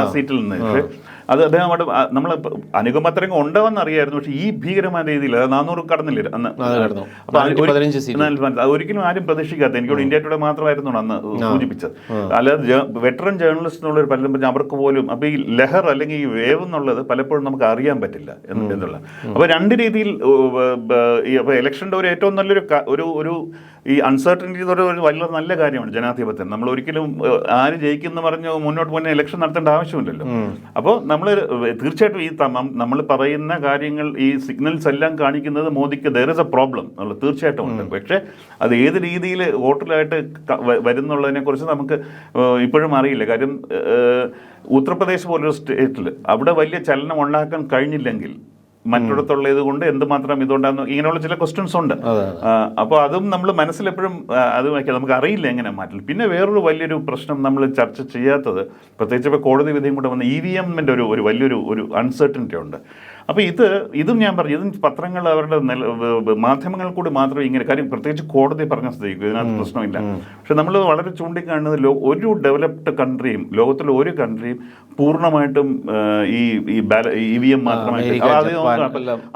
Speaker 1: ആ സീറ്റിൽ നിന്ന്. പക്ഷേ അത് അദ്ദേഹം അവിടെ നമ്മൾ അനുകമ്പത്തരംഗം ഉണ്ടാവെന്ന് അറിയായിരുന്നു. പക്ഷേ ഈ ഭീകരമായ രീതിയിൽ 400 കടന്നില്ല അന്ന്. അത് ഒരിക്കലും ആരും പ്രതീക്ഷിക്കാത്ത, എനിക്കോട് ഇന്ത്യ ടുഡേ മാത്രമായിരുന്നു അന്ന് സൂചിപ്പിച്ചത്. അല്ലാതെ വെറ്ററൻ ജേർണലിസ്റ്റ് എന്നുള്ളൊരു പലരും പറഞ്ഞാൽ അവർക്ക് പോലും അപ്പോൾ ഈ ലഹർ അല്ലെങ്കിൽ ഈ വേവ് എന്നുള്ളത് പലപ്പോഴും നമുക്ക് അറിയാൻ പറ്റില്ല എന്നുള്ള. അപ്പോൾ 2 രീതിയിൽ അപ്പോൾ ഇലക്ഷൻ്റെ ഒരു ഏറ്റവും നല്ലൊരു ഒരു ഈ അൺസർട്ടനിറ്റി എന്നൊരു വലിയ നല്ല കാര്യമാണ് ജനാധിപത്യം. നമ്മൾ ഒരിക്കലും ആര് ജയിക്കുന്ന പറഞ്ഞ് മുന്നോട്ട് പോകുന്ന ഇലക്ഷൻ നടത്തേണ്ട ആവശ്യമില്ലല്ലോ. അപ്പോൾ നമ്മൾ തീർച്ചയായിട്ടും ഈ നമ്മൾ പറയുന്ന കാര്യങ്ങൾ, ഈ സിഗ്നൽസ് എല്ലാം കാണിക്കുന്നത് മോദിക്ക് ദർ ഇസ് എ പ്രോബ്ലം എന്നുള്ളത് തീർച്ചയായിട്ടും ഉണ്ട്. പക്ഷേ അത് ഏത് രീതിയിൽ വോട്ടിലായിട്ട് വരുന്നുള്ളതിനെ കുറിച്ച് നമുക്ക് ഇപ്പോഴും അറിയില്ല. കാര്യം ഉത്തർപ്രദേശ് പോലൊരു സ്റ്റേറ്റിൽ അവിടെ വലിയ ചലനം ഉണ്ടാക്കാൻ കഴിഞ്ഞില്ലെങ്കിൽ മറ്റിടത്തുള്ളത് കൊണ്ട് എന്തുമാത്രം ഇതുകൊണ്ടാന്ന് ഇങ്ങനെയുള്ള ചില ക്വസ്റ്റ്യൻസ് ഉണ്ട്. അപ്പോൾ അതും നമ്മൾ മനസ്സിലെപ്പോഴും അത് വയ്ക്കാം, നമുക്ക് അറിയില്ല എങ്ങനെ മാറ്റില്ല. പിന്നെ വേറൊരു വലിയൊരു പ്രശ്നം നമ്മൾ ചർച്ച ചെയ്യാത്തത്, പ്രത്യേകിച്ച് ഇപ്പോൾ കോടതി വിധിയും കൂടെ വന്ന EVM-ൻ്റെ ഒരു വലിയൊരു അൺസർട്ടനിറ്റി ഉണ്ട്. അപ്പോൾ ഇതും ഞാൻ പറഞ്ഞു, ഇതും പത്രങ്ങൾ അവരുടെ മാധ്യമങ്ങൾ കൂടി മാത്രമേ ഇങ്ങനെ, കാര്യം പ്രത്യേകിച്ച് കോടതി പറഞ്ഞ സ്ഥിതിക്ക് ഇതിനകത്ത് പ്രശ്നമില്ല. പക്ഷെ നമ്മൾ വളരെ ചൂണ്ടിക്കാണുന്നത് ഒരു ഡെവലപ്ഡ് കൺട്രിയും ലോകത്തിലെ ഒരു കൺട്രിയും പൂർണ്ണമായിട്ടും ഈ EVM മാത്രമായിട്ട്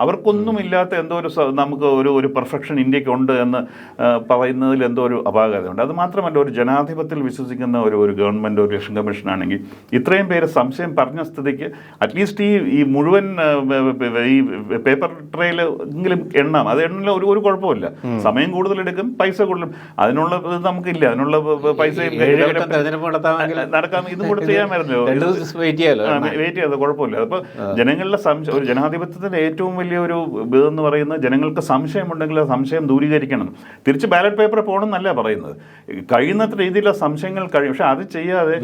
Speaker 1: അവർക്കൊന്നുമില്ലാത്ത എന്തോ ഒരു നമുക്ക് ഒരു പെർഫെക്ഷൻ ഇന്ത്യക്ക് ഉണ്ട് എന്ന് പറയുന്നതിൽ എന്തോ ഒരു അപാകതയുണ്ട്. അത് മാത്രമല്ല, ഒരു ജനാധിപത്യത്തിൽ വിശ്വസിക്കുന്ന ഒരു ഗവൺമെൻറ്, ഒരു ഇലക്ഷൻ കമ്മീഷൻ ആണെങ്കിൽ ഇത്രയും പേര് സംശയം പറഞ്ഞ സ്ഥിതിക്ക് അറ്റ്ലീസ്റ്റ് ഈ മുഴുവൻ ഈ പേപ്പർ ട്രെയിൽ എങ്കിലും എണ്ണാം. അത് എണ്ണ ഒരു കുഴപ്പമില്ല. സമയം കൂടുതലെടുക്കും, പൈസ കൂടുതലും, അതിനുള്ള ഇത് നമുക്കില്ല. അതിനുള്ള പൈസ നടക്കാൻ ഇതും കൂടെ ചെയ്യാമായിരുന്നല്ലോ, വെയിറ്റ് ചെയ്യാതെ കുഴപ്പമില്ല. അപ്പോൾ ജനങ്ങളുടെ സംശയം, ഒരു ജനാധിപത്യത്തിൻ്റെ ഏറ്റവും വലിയ ഒരു ഇതെന്ന് പറയുന്നത് ജനങ്ങൾക്ക് സംശയമുണ്ടെങ്കിൽ ആ സംശയം ദൂരീകരിക്കണം. തിരിച്ച് ബാലറ്റ് പേപ്പർ പോകണം എന്നല്ല പറയുന്നത്, കഴിയുന്നത്ര രീതിയിലുള്ള സംശയങ്ങൾ കഴിയും. പക്ഷെ അത് ചെയ്യാതെ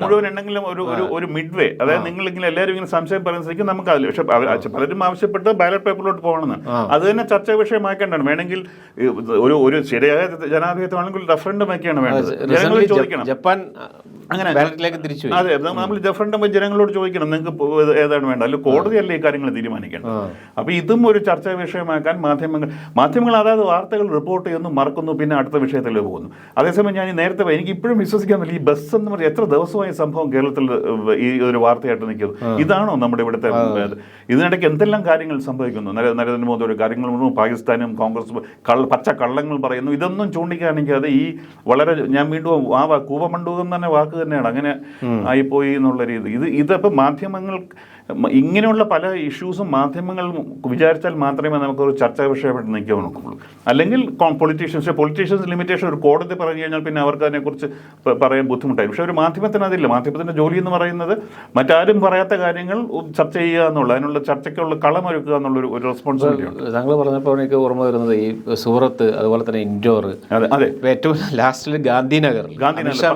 Speaker 1: മുഴുവൻ എണ്ണെങ്കിലും ഒരു മിഡ് വേ, അതായത് നിങ്ങളിങ്ങനെ എല്ലാവരും ഇങ്ങനെ സംശയം പറയുന്ന സ്ഥിതിക്ക് നമുക്ക് അതിൽ, പക്ഷെ പലരും ആവശ്യപ്പെട്ട് ബാലറ്റ് പേപ്പറിലോട്ട് പോകണമെന്ന്. അത് തന്നെ ചർച്ചാ വിഷയമാക്കേണ്ടതാണ്. വേണമെങ്കിൽ ഒരു ശരിയായ ജനാധിപത്യമാണെങ്കിൽ റഫറൻഡം ഒക്കെയാണ് വേണ്ടത്. ജനങ്ങൾ ചോദിക്കണം. ജപ്പാൻ അങ്ങനെ തിരിച്ചു, അതെ, നമ്മൾ റഫറൻഡം ജനങ്ങളോട് ചോദിക്കണം, നിങ്ങൾക്ക് ഏതാണ് വേണ്ടത്. അല്ലെങ്കിൽ കോടതിയല്ല ഈ കാര്യങ്ങൾ തീരുമാനിക്കണം. അപ്പോൾ ഇതും ഒരു ചർച്ചാ വിഷയമാക്കാൻ മാധ്യമങ്ങൾ അതായത് വാർത്തകൾ റിപ്പോർട്ട് ചെയ്യുന്നു, മറക്കുന്നു, പിന്നെ അടുത്ത വിഷയത്തിലേക്ക് പോകുന്നു. അതേസമയം ഞാൻ നേരത്തെ എനിക്ക് ഇപ്പോഴും വിശ്വസിക്കാൻ പറ്റില്ല, ഈ ബസ് എന്ന് പറഞ്ഞാൽ എത്ര ദിവസമായി സംഭവം കേരളത്തിൽ ഈ ഒരു വാർത്തയായിട്ട് നിൽക്കുന്നു. ഇതാണോ നമ്മുടെ ഇവിടുത്തെ? ഇതിനിടയ്ക്ക് എന്തെല്ലാം കാര്യങ്ങൾ സംഭവിക്കുന്നു. നരേന്ദ്രമോദി ഒരു കാര്യങ്ങൾ പാകിസ്ഥാനും കോൺഗ്രസും പച്ച കള്ളങ്ങൾ പറയുന്നു. ഇതൊന്നും ചൂണ്ടിക്കാണിക്കാതെ ഈ വളരെ, ഞാൻ വീണ്ടും ആ കൂവമണ്ടൂകം തന്നെ വാക്ക് തന്നെയാണ്, അങ്ങനെ ആയിപ്പോയി എന്നുള്ള രീതി. ഇതിപ്പോൾ മാധ്യമങ്ങൾ ഇങ്ങനെയുള്ള പല ഇഷ്യൂസും മാധ്യമങ്ങൾ വിചാരിച്ചാൽ മാത്രമേ നമുക്കൊരു ചർച്ചാ വിഷയമായിട്ട് നിൽക്കാൻ നോക്കുള്ളൂ. അല്ലെങ്കിൽ പൊളിറ്റീഷ്യൻസ് ലിമിറ്റേഷൻ ഒരു കോടതി പറഞ്ഞു കഴിഞ്ഞാൽ പിന്നെ അവർക്ക് അതിനെക്കുറിച്ച് പറയാൻ ബുദ്ധിമുട്ടായി. പക്ഷേ ഒരു മാധ്യമത്തിന് അതില്ല. മാധ്യമത്തിൻ്റെ ജോലി എന്ന് പറയുന്നത് മറ്റാരും പറയാത്ത കാര്യങ്ങൾ ചർച്ച ചെയ്യുക എന്നുള്ള, അതിനുള്ള ചർച്ചയ്ക്കുള്ള കളമൊരുക്കുക എന്നുള്ളൊരു റെസ്പോൺസിബിലിറ്റി ഉണ്ട്.
Speaker 2: താങ്കൾ പറഞ്ഞപ്പോൾ എനിക്ക് ഓർമ്മ വരുന്നത് ഈ സൂറത്ത്, അതുപോലെ തന്നെ ഇൻഡോർ, അതെ, ഏറ്റവും ലാസ്റ്റിൽ ഗാന്ധിനഗർ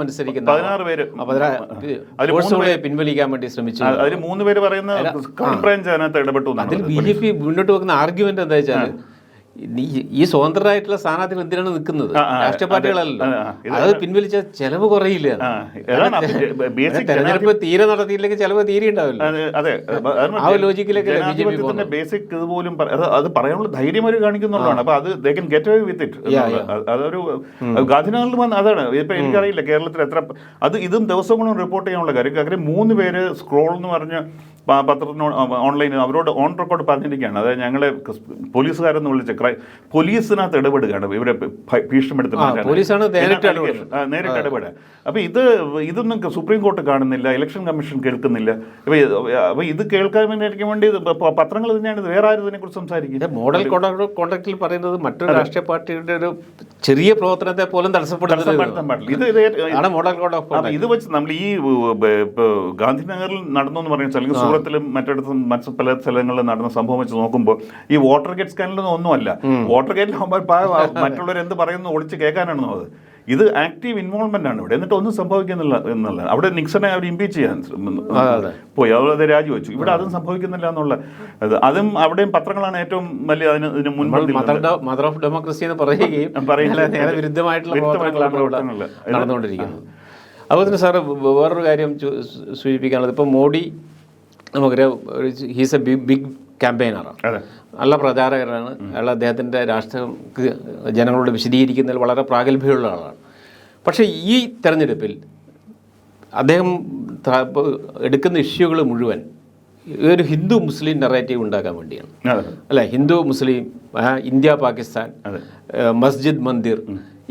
Speaker 2: മത്സരിക്കുന്ന 16 പേര് പിൻവലിക്കാൻ വേണ്ടി ശ്രമിച്ചു.
Speaker 1: അതിൽ 3 പേര് പറയുന്നത് അതിൽ BJP
Speaker 2: മുന്നോട്ട് വെക്കുന്ന ആർഗ്യുമെന്റ് എന്താ വെച്ചാൽ ഈ സ്വതന്ത്രരായിട്ടുള്ള സ്ഥാനാർത്ഥികൾ എന്തിനാണ് നിൽക്കുന്നത്? രാഷ്ട്രീയ പാർട്ടികളല്ലല്ലോ. അത് പിൻവലിച്ച ചെലവ് കുറയില്ല. തെരഞ്ഞെടുപ്പ് തീരെ നടത്തിയില്ലെങ്കിൽ ചെലവ് തീരെ ഉണ്ടാവില്ല. ആ ലോജിക്കിലേക്ക്
Speaker 1: ബേസിക് ഇതുപോലും അത് പറയാനുള്ള ധൈര്യം അവർ കാണിക്കുന്നുള്ളതാണ്. അപ്പൊ അത് they can get away with it. അതൊരു ഗാന്ധിനഗറിൽ വന്ന് അതാണ്. ഇപ്പൊ എനിക്കറിയില്ല കേരളത്തിൽ എത്ര അത് ഇതും ദിവസം കൊണ്ട് റിപ്പോർട്ട് ചെയ്യാനുള്ള കാര്യം 3 പേര് സ്ക്രോൾ എന്ന് പറഞ്ഞ് പത്രത്തിന് ഓൺലൈൻ അവരോട് ഓൺ റെക്കോർഡ് പറഞ്ഞിരിക്കുകയാണ്. അതായത് ഞങ്ങളെ പോലീസുകാരെന്ന് വിളിച്ച് പോലീസിനകത്ത് ഇടപെടുകയാണ്, ഇവരെ ഭീഷണിപ്പെടുത്തുന്ന നേരിട്ട് ഇടപെടുക. അപ്പൊ ഇതൊന്നും സുപ്രീം കോർട്ട് കാണുന്നില്ല, ഇലക്ഷൻ കമ്മീഷൻ കേൾക്കുന്നില്ല. അപ്പൊ ഇത് കേൾക്കാൻ വേണ്ടി പത്രങ്ങൾ തന്നെയാണ്. വേറെ ആരും ഇതിനെക്കുറിച്ച് സംസാരിക്കുന്നത്?
Speaker 2: മോഡൽ കോൺട്രാക്റ്റിൽ പറയുന്നത് മറ്റൊരു രാഷ്ട്രീയ പാർട്ടിയുടെ ഒരു ചെറിയ പ്രവർത്തനത്തെ പോലും തടസ്സപ്പെടുത്താൻ പാടില്ല.
Speaker 1: ഇത് വെച്ച് നമ്മൾ ഈ ഗാന്ധിനഗറിൽ നടന്നു എന്ന് പറയുന്ന അല്ലെങ്കിൽ സൂറത്തിലും മറ്റിടത്തും മറ്റ് പല സ്ഥലങ്ങളിലും നടന്ന സംഭവം വെച്ച് നോക്കുമ്പോൾ ഈ വോട്ടർ ഗേറ്റ് സ്കാനിലൊന്നും ഒന്നുമല്ല. വോട്ടർ ഗേറ്റിലാകുമ്പോൾ മറ്റുള്ളവർ എന്ത് പറയുന്നു ഒളിച്ച് കേൾക്കാനാണെന്നോ അത്. ഇത് ആക്റ്റീവ് ഇൻവോൾവ്മെന്റ് ആണ് ഇവിടെ. എന്നിട്ട് ഒന്നും സംഭവിക്കുന്നില്ല എന്നുള്ളത്. അവിടെ നിക്സനെ അവർ ഇംപീച്ച് ചെയ്യാൻ പോയി, അവരത് രാജിവെച്ചു. ഇവിടെ അതും സംഭവിക്കുന്നില്ല എന്നുള്ള അതും അവിടെയും പത്രങ്ങളാണ് ഏറ്റവും വലിയ അതിന് മുൻപ്
Speaker 2: മദർ ഓഫ് ഡെമോക്രസി എന്ന് പറയുകയും വിരുദ്ധമായിട്ടുള്ള പ്രവർത്തനങ്ങളാണ് നടന്നുകൊണ്ടിരിക്കുന്നത്. അതുപോലെ തന്നെ സാറ് വേറൊരു കാര്യം സൂചിപ്പിക്കാനുള്ളത്, ഇപ്പം മോഡി നമുക്കറിയാം ഹീസ് എ ബിഗ് ക്യാമ്പയിനറാണ്, നല്ല പ്രചാരകരാണ്. അയാൾ അദ്ദേഹത്തിൻ്റെ രാഷ്ട്രീയം ജനങ്ങളോട് വിശദീകരിക്കുന്നതിൽ വളരെ പ്രാഗൽഭ്യമുള്ള ആളാണ്. പക്ഷേ ഈ തെരഞ്ഞെടുപ്പിൽ അദ്ദേഹം എടുക്കുന്ന ഇഷ്യൂകൾ മുഴുവൻ ഒരു ഹിന്ദു മുസ്ലിം നെറേറ്റീവ് ഉണ്ടാക്കാൻ വേണ്ടിയാണ്. അല്ലേ, ഹിന്ദു മുസ്ലിം, ഇന്ത്യ പാകിസ്ഥാൻ, മസ്ജിദ് മന്ദിർ,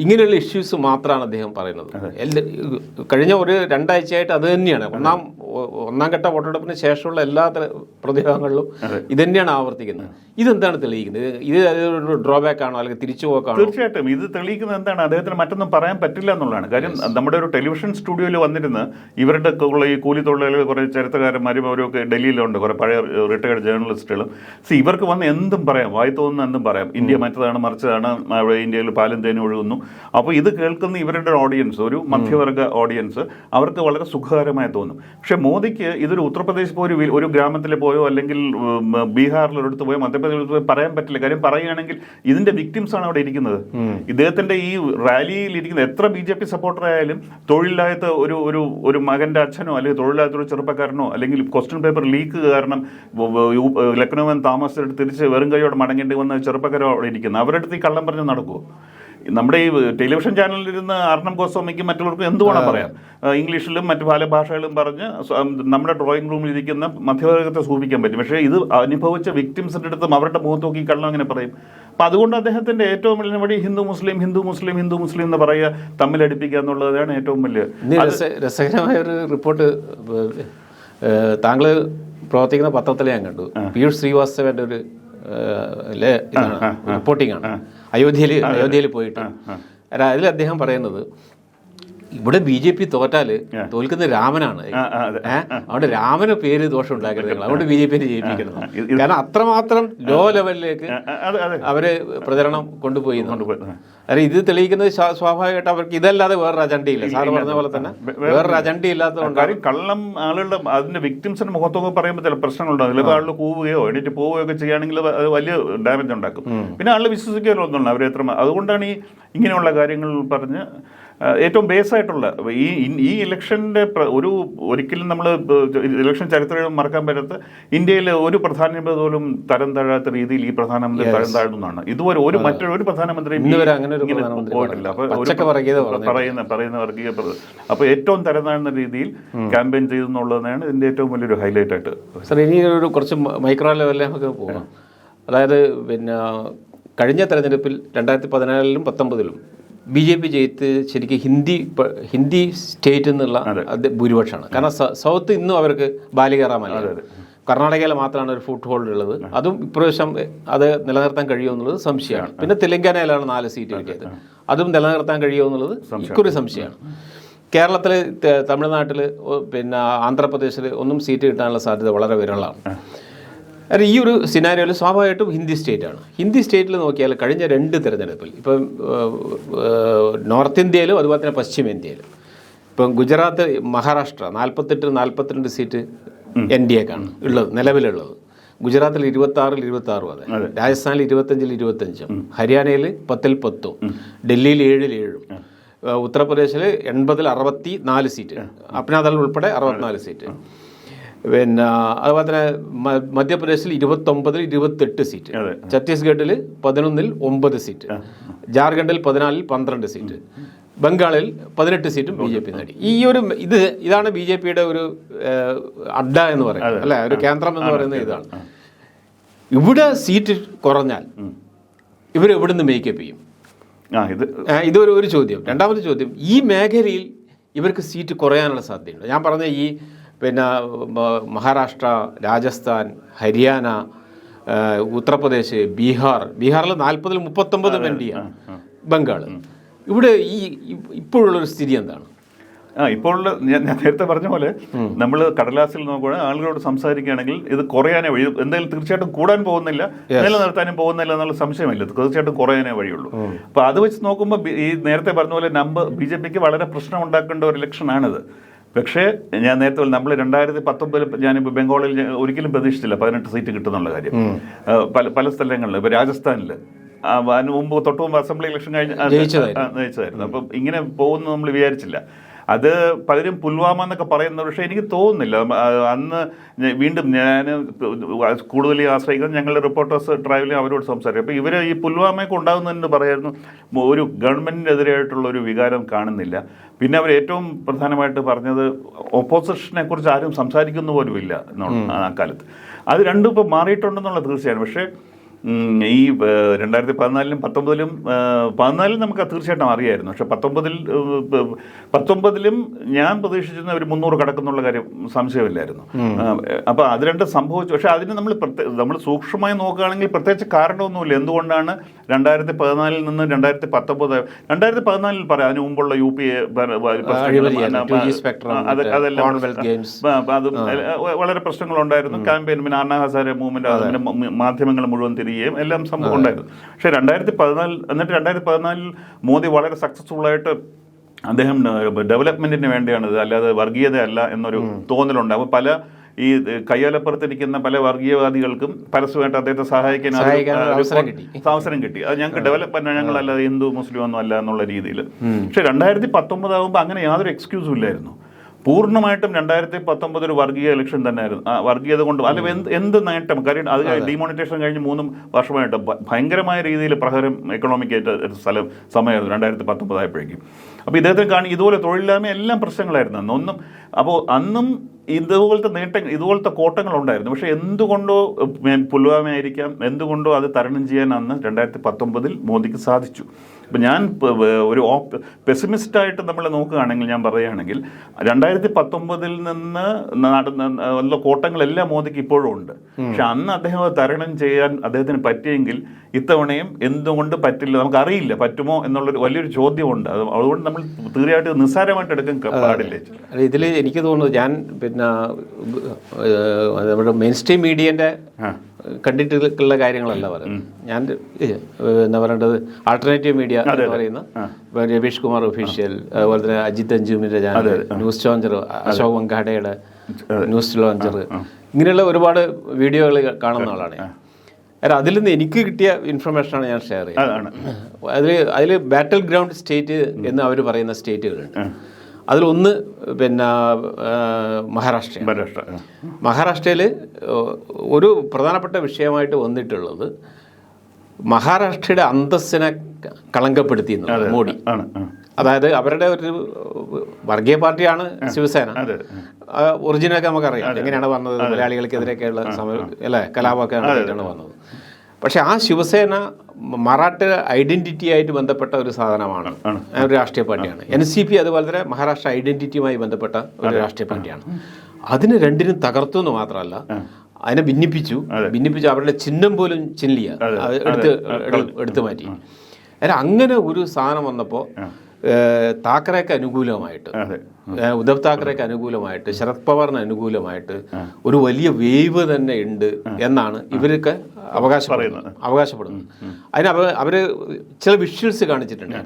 Speaker 2: ഇങ്ങനെയുള്ള ഇഷ്യൂസ് മാത്രമാണ് അദ്ദേഹം പറയുന്നത്. കഴിഞ്ഞ 2 ആഴ്ചയായിട്ട് അത് തന്നെയാണ്. ഒന്നാം ഘട്ട വോട്ടെടുപ്പിന് ശേഷമുള്ള എല്ലാ പ്രതിഭാഗങ്ങളിലും ഇതന്നെയാണ് ആവർത്തിക്കുന്നത്. ഇതെന്താണ് തെളിയിക്കുന്നത്? ഇത് ഒരു ഡ്രോബാക്ക് ആണോ അല്ലെങ്കിൽ തിരിച്ചുപോക്കാണോ?
Speaker 1: തീർച്ചയായിട്ടും ഇത് തെളിയിക്കുന്നത് എന്താണ്, അദ്ദേഹത്തിന് മറ്റൊന്നും പറയാൻ പറ്റില്ല എന്നുള്ളതാണ് കാര്യം. നമ്മുടെ ഒരു ടെലിവിഷൻ സ്റ്റുഡിയോയിൽ വന്നിരുന്ന് ഇവരുടെ ഈ കൂലി തൊഴിലാളികൾ കുറേ ചരിത്രകാരന്മാരും അവരൊക്കെ ഡൽഹിയിലുണ്ട്, കുറേ പഴയ റിട്ടയർഡ് ജേർണലിസ്റ്റുകളും. ഇവർക്ക് വന്ന് എന്തും പറയാം, വായി തോന്നുന്ന എന്തും പറയാം. ഇന്ത്യ മറ്റതാണ് മറിച്ചതാണ്, ഇന്ത്യയിൽ പാലും തേനും ഒഴുകുന്നു. അപ്പോൾ ഇത് കേൾക്കുന്ന ഇവരുടെ ഓഡിയൻസ്, ഒരു മധ്യവർഗ ഓഡിയൻസ്, അവർക്ക് വളരെ സുഖകരമായി തോന്നും. പക്ഷെ മോദിക്ക് ഇതൊരു ഉത്തർപ്രദേശ് പോയി ഒരു ഗ്രാമത്തിൽ പോയോ അല്ലെങ്കിൽ ബീഹാറിലൊരിടത്ത് പോയോ മധ്യപ്രദേശിൽ പോയോ പറയാൻ പറ്റില്ല. കാര്യം പറയുകയാണെങ്കിൽ ഇതിന്റെ വിക്ടിംസ് ആണ് അവിടെ ഇരിക്കുന്നത്. ഇദ്ദേഹത്തിന്റെ ഈ റാലിയിൽ ഇരിക്കുന്ന എത്ര BJP സപ്പോർട്ടർ ആയാലും തൊഴിലില്ലാത്ത ഒരു മകന്റെ അച്ഛനോ അല്ലെങ്കിൽ തൊഴിലില്ലാത്ത ഒരു ചെറുപ്പക്കാരനോ അല്ലെങ്കിൽ ക്വസ്റ്റ്യൻ പേപ്പർ ലീക്ക് കാരണം ലക്നൌവിൽ താമസിച്ചിട്ട് തിരിച്ച് വെറും കൈയോടെ മടങ്ങേണ്ടി വന്ന ചെറുപ്പക്കാരോ അവിടെ ഇരിക്കുന്നത്. അവരുടെ അടുത്ത് ഈ കള്ളം പറഞ്ഞ് നടക്കുമോ? നമ്മുടെ ഈ ടെലിവിഷൻ ചാനലിലിരുന്ന് അർണം ഗോസ്വാമിക്കും മറ്റുള്ളവർക്കും എന്ത് വേണം പറയാം, ഇംഗ്ലീഷിലും മറ്റു പല ഭാഷകളും പറഞ്ഞ് നമ്മുടെ ഡ്രോയിങ് റൂമിൽ ഇരിക്കുന്ന മധ്യവർഗത്തെ സൂചിപ്പിക്കാൻ പറ്റും. പക്ഷേ ഇത് അനുഭവിച്ച വിക്ടിംസിൻ്റെ അടുത്തും അവരുടെ മുഖത്ത് നോക്കി കള്ളം അങ്ങനെ പറയും. അപ്പം അതുകൊണ്ട് അദ്ദേഹത്തിൻ്റെ ഏറ്റവും വലിയ വഴി ഹിന്ദു മുസ്ലിം എന്ന് പറയുക, തമ്മിലടിപ്പിക്കുക എന്നുള്ളതാണ് ഏറ്റവും വലിയ.
Speaker 2: രസകരമായ ഒരു റിപ്പോർട്ട് താങ്കൾ പ്രവർത്തിക്കുന്ന പത്രത്തിലെ ഞാൻ കണ്ടു. പീയൂഷ് ശ്രീവാസ്തവൻ്റെ ഒരു റിപ്പോർട്ടിംഗ് ആണ്. അയോധ്യയിൽ പോയിട്ട് അതിൽ അദ്ദേഹം പറയുന്നത് ഇവിടെ BJP തോറ്റാല് തോൽക്കുന്ന രാമനാണ്. അതുകൊണ്ട് രാമന് പേര് ദോഷം ഉണ്ടാക്കരുത്, അതുകൊണ്ട് BJPനെ ജയിപ്പിക്കണം. കാരണം അത്രമാത്രം ലോ ലെവലിലേക്ക് അവര് പ്രചരണം കൊണ്ടുപോയി. അതായത് ഇത് തെളിയിക്കുന്നത് സ്വാഭാവികമായിട്ട് അവർക്ക് ഇതല്ലാതെ വേറൊരു അജണ്ടയില്ല. സാറ് പറഞ്ഞ പോലെ തന്നെ വേറൊരു അജണ്ട ഇല്ലാത്തതുകൊണ്ട്
Speaker 1: കള്ളം ആളുകളുടെ അതിന്റെ വിക്ടിംസിന്റെ മുഖത്തൊക്കെ പറയുമ്പോൾ ചില പ്രശ്നങ്ങളുണ്ടാകും. ചിലപ്പോൾ ആളുകൾ പോവുകയോ എണീറ്റ് പോവുകയോ ഒക്കെ ചെയ്യുകയാണെങ്കിൽ അത് വലിയ ഡാമേജ് ഉണ്ടാക്കും. പിന്നെ ആളുകൾ വിശ്വസിക്കാനോ ഒന്നുമില്ല അവരെത്ര. അതുകൊണ്ടാണ് ഇങ്ങനെയുള്ള കാര്യങ്ങൾ പറഞ്ഞ് ഏറ്റവും ബേസായിട്ടുള്ള ഈ ഇലക്ഷൻ്റെ ഒരിക്കലും നമ്മൾ ഇലക്ഷൻ ചരിത്രം മറക്കാൻ പറ്റാത്ത ഇന്ത്യയിൽ ഒരു പ്രധാനമന്ത്രി പോലും തരം താഴാത്ത രീതിയിൽ ഈ പ്രധാനമന്ത്രി തരം താഴ്ന്നതാണ്. ഇതുവരെ മറ്റൊരു പ്രധാനമന്ത്രി പോയിട്ടില്ല. അപ്പോൾ പറയുന്ന വർഗീയ അപ്പോൾ ഏറ്റവും തരം താഴ്ന്ന രീതിയിൽ ക്യാമ്പയിൻ ചെയ്തെന്നുള്ളതാണ് ഇതിൻ്റെ ഏറ്റവും വലിയൊരു ഹൈലൈറ്റ് ആയിട്ട്.
Speaker 2: സാർ ഇനി ഒരു കുറച്ച് മൈക്രോ ലെവലിലേക്ക് പോകാം. അതായത് പിന്നെ കഴിഞ്ഞ തെരഞ്ഞെടുപ്പിൽ 2014-ലും 2019-ലും BJP ജയിത്ത് ശരിക്കും ഹിന്ദി സ്റ്റേറ്റ് എന്നുള്ള ഭൂരിപക്ഷമാണ്. കാരണം സൗത്ത് ഇന്നും അവർക്ക് ബാലികറാമല്ല. കർണാടകയിൽ മാത്രമാണ് ഒരു ഫുട് ഹോൾഡ് ഉള്ളത്. അതും ഇപ്രാവശ്യം അത് നിലനിർത്താൻ കഴിയുമോ എന്നുള്ളത് സംശയമാണ്. പിന്നെ തെലങ്കാനയിലാണ് 4 സീറ്റ് കിട്ടിയത്, അതും നിലനിർത്താൻ കഴിയുമോ എന്നുള്ളത് ഇക്കുറി സംശയമാണ്. കേരളത്തിൽ, തമിഴ്നാട്ടിൽ, പിന്നെ ആന്ധ്രാപ്രദേശിൽ ഒന്നും സീറ്റ് കിട്ടാനുള്ള സാധ്യത വളരെ വിരളമാണ്. അത് ഈ ഒരു സിനാരിയോയിൽ സ്വാഭാവികമായിട്ടും ഹിന്ദി സ്റ്റേറ്റാണ്. ഹിന്ദി സ്റ്റേറ്റിൽ നോക്കിയാൽ കഴിഞ്ഞ 2 തെരഞ്ഞെടുപ്പിൽ ഇപ്പം നോർത്ത് ഇന്ത്യയിലും അതുപോലെ തന്നെ പശ്ചിമേന്ത്യയിലും ഇപ്പം ഗുജറാത്ത്, മഹാരാഷ്ട്ര 48-42 സീറ്റ് NDAക്കാണ് ഉള്ളത്, നിലവിലുള്ളത്. ഗുജറാത്തിൽ 26-ൽ 26 അതെ, രാജസ്ഥാനിൽ 25-ൽ 25, ഹരിയാനയിൽ 10-ൽ 10, ഡൽഹിയിൽ 7-ൽ 7, ഉത്തർപ്രദേശിൽ 80-ൽ 64 സീറ്റ്, അപ്നാദൾ ഉൾപ്പെടെ 64 സീറ്റ്. പിന്നെ അതുപോലെ തന്നെ മധ്യപ്രദേശിൽ 29-ൽ 28 സീറ്റ്, ഛത്തീസ്ഗഡിൽ 11-ൽ 9 സീറ്റ്, ജാർഖണ്ഡിൽ 14-ൽ 12 സീറ്റ്, ബംഗാളിൽ 18 സീറ്റും BJP നേടി. ഇതാണ് BJPയുടെ ഒരു അഡ്ഡ എന്ന് പറയുന്നത്, അല്ലെ, ഒരു കേന്ദ്രം എന്ന് പറയുന്നത് ഇതാണ്. ഇവിടെ സീറ്റ് കുറഞ്ഞാൽ ഇവരെവിടുന്ന് മേക്കപ്പ് ചെയ്യും? ഇതൊരു ചോദ്യം. രണ്ടാമത്തെ ചോദ്യം, ഈ മേഖലയിൽ ഇവർക്ക് സീറ്റ് കുറയാനുള്ള സാധ്യതയുണ്ട്. ഞാൻ പറഞ്ഞ ഈ പിന്നെ മഹാരാഷ്ട്ര, രാജസ്ഥാൻ, ഹരിയാന, ഉത്തർപ്രദേശ്, ബീഹാറിൽ 40-ൽ 39 NDA, ബംഗാൾ, ഇവിടെ ഇപ്പോഴുള്ളൊരു സ്ഥിതി എന്താണ്?
Speaker 1: ഇപ്പോൾ ഞാൻ നേരത്തെ പറഞ്ഞ പോലെ നമ്മൾ കടലാസിൽ നോക്കുകയാണെങ്കിൽ ആളുകളോട് സംസാരിക്കുകയാണെങ്കിൽ ഇത് കുറയാനേ വഴി, എന്തായാലും തീർച്ചയായിട്ടും കൂടാൻ പോകുന്നില്ല, നിലനിർത്താനും പോകുന്നില്ല എന്നുള്ള സംശയമില്ല, തീർച്ചയായിട്ടും കുറയാനേ വഴിയുള്ളൂ. അപ്പോൾ അത് വെച്ച് നോക്കുമ്പോൾ ഈ നേരത്തെ പറഞ്ഞ പോലെ BJPക്ക് വളരെ പ്രശ്നം ഉണ്ടാക്കേണ്ട ഒരു ഇലക്ഷനാണിത്. പക്ഷേ ഞാൻ നേരത്തെ നമ്മൾ 2019 ഞാനിപ്പോൾ ബംഗാളിൽ ഒരിക്കലും പ്രതീക്ഷിച്ചില്ല 18 സീറ്റ് കിട്ടുന്നുള്ള കാര്യം. പല സ്ഥലങ്ങളിൽ, ഇപ്പോൾ രാജസ്ഥാനിൽ അതിന് മുമ്പ് തൊട്ട് മുമ്പ് അസംബ്ലി ഇലക്ഷൻ ജയിച്ചതായിരുന്നു. അപ്പം ഇങ്ങനെ പോകുമെന്ന് നമ്മൾ വിചാരിച്ചില്ല. അത് പലരും പുൽവാമ എന്നൊക്കെ പറയുന്നത്, പക്ഷേ എനിക്ക് തോന്നുന്നില്ല. അന്ന് വീണ്ടും ഞാൻ കൂടുതൽ ആശ്രയിക്കുന്നത് ഞങ്ങളുടെ റിപ്പോർട്ടേഴ്സ് ട്രാവലിൽ അവരോട് സംസാരിക്കും. അപ്പോൾ ഇവർ ഈ പുൽവാമയൊക്കെ ഉണ്ടാകുന്നതിന് പറയായിരുന്നു ഒരു ഗവൺമെൻറ്റിനെതിരായിട്ടുള്ള ഒരു വികാരം കാണുന്നില്ല. പിന്നെ അവർ ഏറ്റവും പ്രധാനമായിട്ട് പറഞ്ഞത് ഓപ്പോസിഷനെ കുറിച്ച് ആരും സംസാരിക്കുന്ന പോലുമില്ല എന്നുള്ള ആ കാലത്ത്. അത് രണ്ടും ഇപ്പോൾ മാറിയിട്ടുണ്ടെന്നുള്ള തീർച്ചയാണ്. പക്ഷേ ഈ 2014-ലും 19-ലും നമുക്ക് തീർച്ചയായിട്ടും അറിയായിരുന്നു. പക്ഷെ 19-ലും ഞാൻ പ്രതീക്ഷിച്ചിരുന്ന ഒരു 300 കടക്കുന്നുള്ള കാര്യം സംശയമില്ലായിരുന്നു. അപ്പോൾ അത് രണ്ടും സംഭവിച്ചു. പക്ഷെ അതിന് നമ്മൾ സൂക്ഷ്മമായി നോക്കുകയാണെങ്കിൽ പ്രത്യേകിച്ച് കാരണമൊന്നുമില്ല. എന്തുകൊണ്ടാണ് 2014-ൽ നിന്ന് 2014 പറയാം, അതിന് മുമ്പുള്ള UPA അതും വളരെ പ്രശ്നങ്ങളുണ്ടായിരുന്നു. ക്യാമ്പയിൻ, പിന്നെ അണ്ണാ ഹസാരെ മൂവ്മെന്റ്, അതിന്റെ മാധ്യമങ്ങൾ മുഴുവൻ എല്ലാം സംഭവം ഉണ്ടായിരുന്നു. പക്ഷേ 2014 മോദി വളരെ സക്സസ്ഫുൾ ആയിട്ട് അദ്ദേഹം ഡെവലപ്മെന്റിന് വേണ്ടിയാണിത്, അല്ലാതെ വർഗീയത അല്ല എന്നൊരു തോന്നലുണ്ട്. അപ്പോൾ പല ഈ കയ്യാലപ്പുറത്തിരിക്കുന്ന പല വർഗീയവാദികൾക്കും പരസ്യമായിട്ട് അദ്ദേഹത്തെ സഹായിക്കാൻ അവസരം കിട്ടി. അത് ഞങ്ങൾക്ക് ഡെവലപ്മെന്റ്, ഞങ്ങളല്ലാതെ ഹിന്ദു മുസ്ലിം ഒന്നും അല്ല എന്നുള്ള രീതിയിൽ. പക്ഷേ 2019 ആകുമ്പോൾ അങ്ങനെ യാതൊരു എക്സ്ക്യൂസും ഇല്ലായിരുന്നു. പൂർണ്ണമായിട്ടും 2019 ഒരു വർഗീയ ഇലക്ഷൻ തന്നെയായിരുന്നു. വർഗീയത കൊണ്ട് അല്ല എന്ത് നേട്ടം, കാര്യം അത് ഡിമോണിറ്റേഷൻ കഴിഞ്ഞ് 3 വർഷമായിട്ട് ഭയങ്കരമായ രീതിയിൽ പ്രഹരം എക്കണോമിക്കായിട്ട് സമയമായിരുന്നു 2019 ആയപ്പോഴേക്കും. അപ്പോൾ ഇദ്ദേഹത്തിന് ഇതുപോലെ തൊഴിലില്ലായ്മ എല്ലാം പ്രശ്നങ്ങളായിരുന്നു അപ്പോൾ അന്നും ഇതുപോലത്തെ കോട്ടങ്ങളുണ്ടായിരുന്നു. പക്ഷേ എന്തുകൊണ്ടോ പുൽവാമ ആയിരിക്കാം, എന്തുകൊണ്ടോ അത് തരണം ചെയ്യാൻ അന്ന് 2019 മോദിക്ക് സാധിച്ചു. അപ്പം ഞാൻ ഒരു പെസിമിസ്റ്റായിട്ട് നമ്മൾ നോക്കുകയാണെങ്കിൽ, ഞാൻ പറയുകയാണെങ്കിൽ 2019 നിന്ന് നടന്ന കോട്ടങ്ങളെല്ലാം മോദിക്ക് ഇപ്പോഴും ഉണ്ട്. പക്ഷെ അന്ന് അദ്ദേഹം അത് തരണം ചെയ്യാൻ അദ്ദേഹത്തിന് പറ്റിയെങ്കിൽ ഇത്തവണയും എന്തുകൊണ്ട് പറ്റില്ല, നമുക്കറിയില്ല പറ്റുമോ എന്നുള്ളൊരു വലിയൊരു ചോദ്യമുണ്ട്. അതുകൊണ്ട് നമ്മൾ തീർച്ചയായിട്ടും നിസ്സാരമായിട്ട് എടുക്കാൻ പാടില്ല.
Speaker 2: ഇതിൽ എനിക്ക് തോന്നുന്നു, ഞാൻ പിന്നെ നമ്മുടെ മെയിൻ സ്ട്രീം മീഡിയൻ്റെ കണ്ടിട്ടുള്ള കാര്യങ്ങളല്ല പറയുന്നത്. ഞാൻ എന്താ പറയേണ്ടത്, ആൾട്ടർനേറ്റീവ് മീഡിയ എന്ന് പറയുന്ന രവീഷ് കുമാർ ഒഫീഷ്യൽ, അതുപോലെ തന്നെ അജിത് അഞ്ജുമിൻ്റെ ചാനൽ, ന്യൂസ് ലോഞ്ചർ, അശോക് വങ്കാടയുടെ ന്യൂസ് ലോഞ്ചർ, ഇങ്ങനെയുള്ള ഒരുപാട് വീഡിയോകൾ കാണുന്ന ആളാണ് ഞാൻ. അതിൽ നിന്ന് എനിക്ക് കിട്ടിയ ഇൻഫർമേഷനാണ് ഞാൻ ഷെയർ ചെയ്യുന്നത്. അതിൽ ബാറ്റിൽ ഗ്രൗണ്ട് സ്റ്റേറ്റ് എന്ന് അവർ പറയുന്ന സ്റ്റേറ്റുകളുണ്ട്. അതിലൊന്ന് പിന്നെ മഹാരാഷ്ട്രയിൽ ഒരു പ്രധാനപ്പെട്ട വിഷയമായിട്ട് വന്നിട്ടുള്ളത് മഹാരാഷ്ട്രയുടെ അന്തസ്സിനെ കളങ്കപ്പെടുത്തി മോഡി. അതായത് അവരുടെ ഒരു വർഗീയ പാർട്ടിയാണ് ശിവസേന. ഒറിജിനലൊക്കെ നമുക്കറിയാം എങ്ങനെയാണ് വന്നത്, മലയാളികൾക്കെതിരെയൊക്കെയുള്ള അല്ലേ കലാപമൊക്കെയാണ് വന്നത്. പക്ഷെ ആ ശിവസേന മറാഠ ഐഡന്റിറ്റി ആയിട്ട് ബന്ധപ്പെട്ട ഒരു സാധനമാണ്, ഒരു രാഷ്ട്രീയ പാർട്ടിയാണ്. NCP അതുപോലെ തന്നെ മഹാരാഷ്ട്ര ഐഡന്റിറ്റിയുമായി ബന്ധപ്പെട്ട ഒരു രാഷ്ട്രീയ പാർട്ടിയാണ്. അതിന് രണ്ടിനും തകർത്തു എന്ന് മാത്രമല്ല, അതിനെ ഭിന്നിപ്പിച്ചു. അവരുടെ ചിഹ്നം പോലും ചിഹ്നില്ല, എടുത്തു മാറ്റി. അങ്ങനെ ഒരു സാധനം വന്നപ്പോൾ താക്കറേക്ക് അനുകൂലമായിട്ട്, ഉദ്ധവ് താക്കറേക്ക് അനുകൂലമായിട്ട്, ശരത് പവാറിന് അനുകൂലമായിട്ട് ഒരു വലിയ വേവ് തന്നെ ഉണ്ട് എന്നാണ് ഇവരൊക്കെ അവകാശപ്പെടുന്നത്. അതിന് അവർ ചില വിഷ്വൽസ് കാണിച്ചിട്ടുണ്ട്.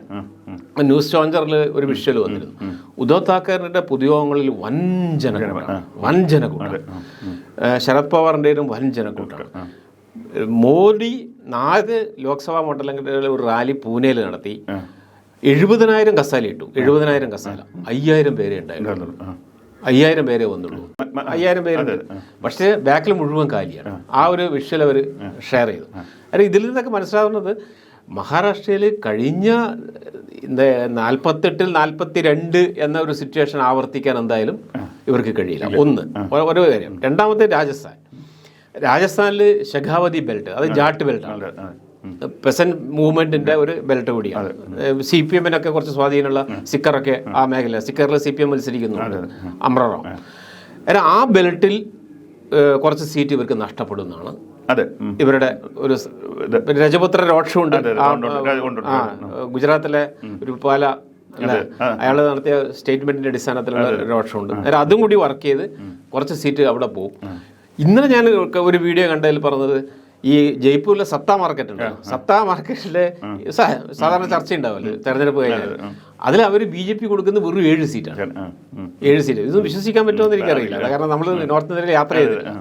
Speaker 2: ന്യൂസ് ലോഞ്ചറിൽ ഒരു വിഷ്വൽ വന്നിരുന്നു. ഉദ്ധവ് താക്കറെയുടെ പൊതുയോഗങ്ങളിൽ വൻ ജനക്കൂട്ടാണ്. ശരത് പവാറിൻ്റെയും വൻ ജനക്കൂട്ടാണ്. മോദി 4 ലോക്സഭാ മണ്ഡലങ്ങളിൽ ഒരു റാലി പൂനെയിൽ നടത്തി. 70,000 കസാല ഇട്ടു. 70,000 കസാല, 5,000 പേരെ ഉണ്ടായിരുന്നു. 5,000 പേരെ വന്നുള്ളൂ. 5,000 പേരുണ്ട്, പക്ഷേ ബാക്കിൽ മുഴുവൻ കാലിയാണ്. ആ ഒരു വിഷ്വൽ അവർ ഷെയർ ചെയ്തു. അതായത് ഇതിൽ നിന്നൊക്കെ മനസ്സിലാവുന്നത് മഹാരാഷ്ട്രയിൽ കഴിഞ്ഞ 48-ൽ 42 എന്ന ഒരു സിറ്റുവേഷൻ ആവർത്തിക്കാൻ എന്തായാലും ഇവർക്ക് കഴിയില്ല. ഒരു കാര്യം. രണ്ടാമത്തെ രാജസ്ഥാനിൽ ശെഖാവതി ബെൽറ്റ്, അത് ജാട്ട് ബെൽറ്റാണ്. പെസന്റ് മൂവ്മെന്റിന്റെ ഒരു ബെൽറ്റ് കൂടിയാണ്. CPM-നൊക്കെ കുറച്ച് സ്വാധീനമുള്ള സിക്കറൊക്കെ ആ മേഖല. സിക്കറിൽ CPM മത്സരിക്കുന്നുണ്ട്, അമ്രറാം. എന്നാൽ ആ ബെൽറ്റിൽ കുറച്ച് സീറ്റ് ഇവർക്ക് നഷ്ടപ്പെടുന്നതാണ് ഇവരുടെ ഒരു രജപുത്ര റോഡ് ഷോ ഉണ്ട്. ഗുജറാത്തിലെ ഒരു പാല അയാൾ നടത്തിയ സ്റ്റേറ്റ്മെന്റിന്റെ അടിസ്ഥാനത്തിലുള്ള റോഡ് ഷോ ഉണ്ട്. അന്നേരം അതും കൂടി വർക്ക് ചെയ്ത് കുറച്ച് സീറ്റ് അവിടെ പോകും. ഇന്നലെ ഞാൻ ഒരു വീഡിയോ കണ്ടതിൽ പറഞ്ഞത് ഈ ജയ്പൂരിലെ സത്താ മാർക്കറ്റ് ഉണ്ട്. സത്താ മാർക്കറ്റിലെ സാധാരണ ചർച്ച ഉണ്ടാവില്ലേ തെരഞ്ഞെടുപ്പ് കഴിഞ്ഞാൽ, അതിൽ അവർ BJP കൊടുക്കുന്ന വെറും 7 സീറ്റാണ്. 7 സീറ്റ്. ഇത് വിശ്വസിക്കാൻ പറ്റുമെന്ന് എനിക്കറിയില്ല, കാരണം നമ്മൾ നോർത്ത് ഇന്ത്യയിൽ യാത്ര ചെയ്തില്ല.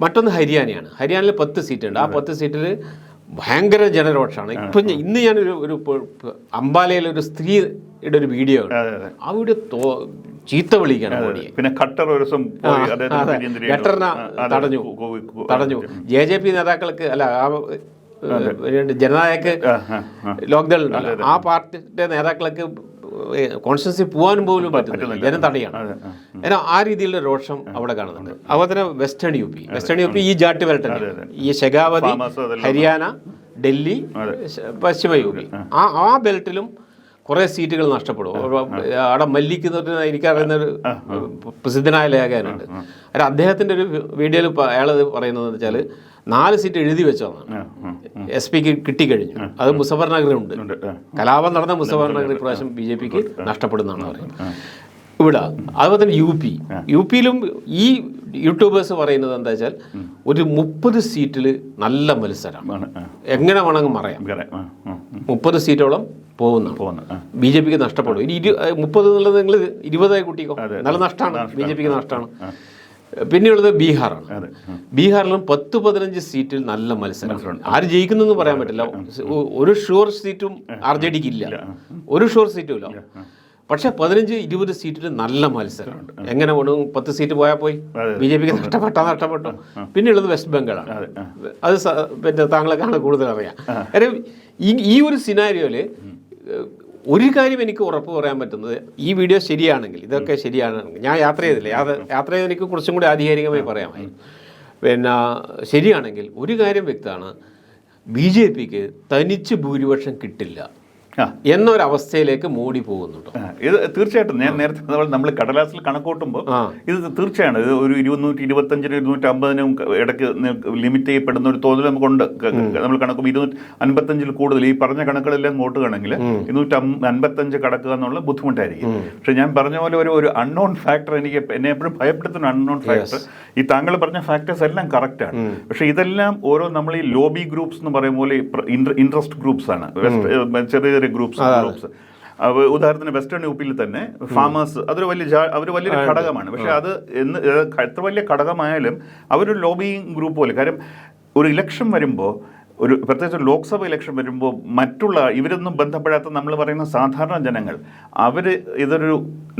Speaker 2: മറ്റൊന്ന് ഹരിയാനയാണ്. ഹരിയാനയിൽ 10 സീറ്റുണ്ട്. ആ 10 സീറ്റിൽ ഭയങ്കര ജനരോഷമാണ്. ഇപ്പം ഇന്ന് ഞാനൊരു അംബാലയിലെ ഒരു സ്ത്രീയുടെ ഒരു വീഡിയോ ഉണ്ട്. ആ വീഡിയോ ചീത്ത വിളിക്കാണ് മോഡിയെ.
Speaker 1: പിന്നെ
Speaker 2: ഖട്ടറിനെ തടഞ്ഞു. JJP നേതാക്കൾക്ക് അല്ല, ജനനായക് ലോക്ദൾ ഉണ്ടല്ലോ, ആ പാർട്ടിയുടെ നേതാക്കൾക്ക് കോൺസ്റ്റിറ്റ്യൻസി പോകാനും പോലും പറ്റുന്നില്ല, ജനം തടയാണ്. എന്നാൽ ആ രീതിയിലുള്ള രോഷം അവിടെ കാണുന്നുണ്ട്. അതുപോലെ തന്നെ വെസ്റ്റേൺ യു പി ഈ ജാട്ട് ബെൽറ്റ്, ഈ ശെഖാവതി, ഹരിയാന, ഡൽഹി, പശ്ചിമ UP, ആ ബെൽറ്റിലും കുറേ സീറ്റുകൾ നഷ്ടപ്പെടും. അവിടെ മല്ലിക്കുന്നൊരു എനിക്കറിയുന്നൊരു പ്രസിദ്ധനായ ലേഖകനുണ്ട്. അല്ല, അദ്ദേഹത്തിൻ്റെ ഒരു വീഡിയോയിൽ അയാൾ പറയുന്നത് വെച്ചാൽ 4 സീറ്റ് എഴുതി വെച്ചതാണ് SP-ക്ക് കിട്ടിക്കഴിഞ്ഞു. അത് മുസഫർ നഗറിലുണ്ട്. കലാപം നടന്ന മുസഫർ നഗർ ഇപ്രാവശ്യം BJP-ക്ക് നഷ്ടപ്പെടുന്നതാണ് പറയുന്നത്. ഇവിടെ അതുപോലെ തന്നെ യു പിയിലും ഈ യൂട്യൂബേഴ്സ് പറയുന്നത് എന്താ വെച്ചാൽ ഒരു 30 സീറ്റിൽ നല്ല മത്സരമാണ്. എങ്ങനെ വേണമെങ്കിൽ പറയാം, 30 സീറ്റോളം പോകുന്നു. BJP-ക്ക് നഷ്ടപ്പെടും. ഇനി 30 എന്നുള്ളത് നിങ്ങൾ 20 കൂട്ടിക്കോ, നല്ല നഷ്ടമാണ്, BJP-ക്ക് നഷ്ടമാണ്. പിന്നെയുള്ളത് ബീഹാറാണ്. ബീഹാറിലും 10-15 സീറ്റിൽ നല്ല മത്സരം. ആര് ജയിക്കുന്നു പറയാൻ പറ്റില്ല. ഒരു ഷുവർ സീറ്റും RJD-ക്ക് ഇല്ല, ഒരു ഷുവർ സീറ്റും ഇല്ല. പക്ഷെ 15-20 സീറ്റിൽ നല്ല മത്സരമുണ്ട്. എങ്ങനെ വേണം, 10 സീറ്റ് പോയാൽ പോയി, BJP-ക്ക് നഷ്ടപ്പെട്ടു. പിന്നെയുള്ളത് വെസ്റ്റ് ബംഗാളാണ്. അത് പിന്നെ താങ്കളെക്കാണ് കൂടുതൽ അറിയാം. കാര്യം ഈ ഒരു സിനാരിയോയില് ഒരു കാര്യം എനിക്ക് ഉറപ്പ് പറയാൻ പറ്റുന്നത്, ഈ വീഡിയോ ശരിയാണെങ്കിൽ, ഇതൊക്കെ ശരിയാണെങ്കിൽ, ഞാൻ യാത്ര ചെയ്ത് എനിക്ക് കുറച്ചും കൂടി ആധികാരികമായി പറയാമായി. പിന്നെ ശരിയാണെങ്കിൽ ഒരു കാര്യം വ്യക്തമാണ്, BJP-ക്ക് തനിച്ച് ഭൂരിപക്ഷം കിട്ടില്ല എന്നൊരവസ്ഥയിലേക്ക് മോഡി പോകുന്നുണ്ടോ?
Speaker 1: ഇത് തീർച്ചയായിട്ടും ഞാൻ നേരത്തെ നമ്മൾ കടലാസിൽ കണക്കൂട്ടുമ്പോൾ ഇത് തീർച്ചയാണ്. ഇത് ഒരു 225-250-നും ഇടയ്ക്ക് ലിമിറ്റ് ചെയ്യപ്പെടുന്ന ഒരു തോന്നൽ നമുക്കുണ്ട്. നമ്മൾ കണക്കും 255 കൂടുതൽ ഈ പറഞ്ഞ കണക്കുകളെല്ലാം നോട്ടുകയാണെങ്കിൽ 255 കടക്കുക എന്നുള്ള ബുദ്ധിമുട്ടായിരിക്കും. പക്ഷെ ഞാൻ പറഞ്ഞ പോലെ ഒരു അൺനോൺ ഫാക്ടർ, എന്നെ എപ്പോഴും ഭയപ്പെടുത്തുന്ന അൺനോൺ ഫാക്ടർ, ഈ താങ്കൾ പറഞ്ഞ ഫാക്ടേഴ്സ് എല്ലാം കറക്റ്റാണ്. പക്ഷെ ഇതെല്ലാം ഓരോ നമ്മൾ ഈ ലോബി ഗ്രൂപ്പ്സ് എന്ന് പറയുമ്പോൾ ഇൻട്രസ്റ്റ് ഗ്രൂപ്പ്സ് ആണ്, ചെറിയ ഗ്രൂപ്പ്സ്. ഉദാഹരണത്തിന് വെസ്റ്റേൺ യുപിയിൽ തന്നെ ഫാമേഴ്സ് അതൊരു വലിയൊരു ഘടകമാണ്. പക്ഷെ അത് എത്ര വലിയ ഘടകമായാലും അവരൊരു ലോബിയിങ് ഗ്രൂപ്പ് പോലെ. കാര്യം ഒരു ഇലക്ഷൻ വരുമ്പോൾ, പ്രത്യേകിച്ച് ലോക്സഭ ഇലക്ഷൻ വരുമ്പോൾ മറ്റുള്ള ഇവരൊന്നും ബന്ധപ്പെടാത്ത നമ്മൾ പറയുന്ന സാധാരണ ജനങ്ങൾ, ഇതൊരു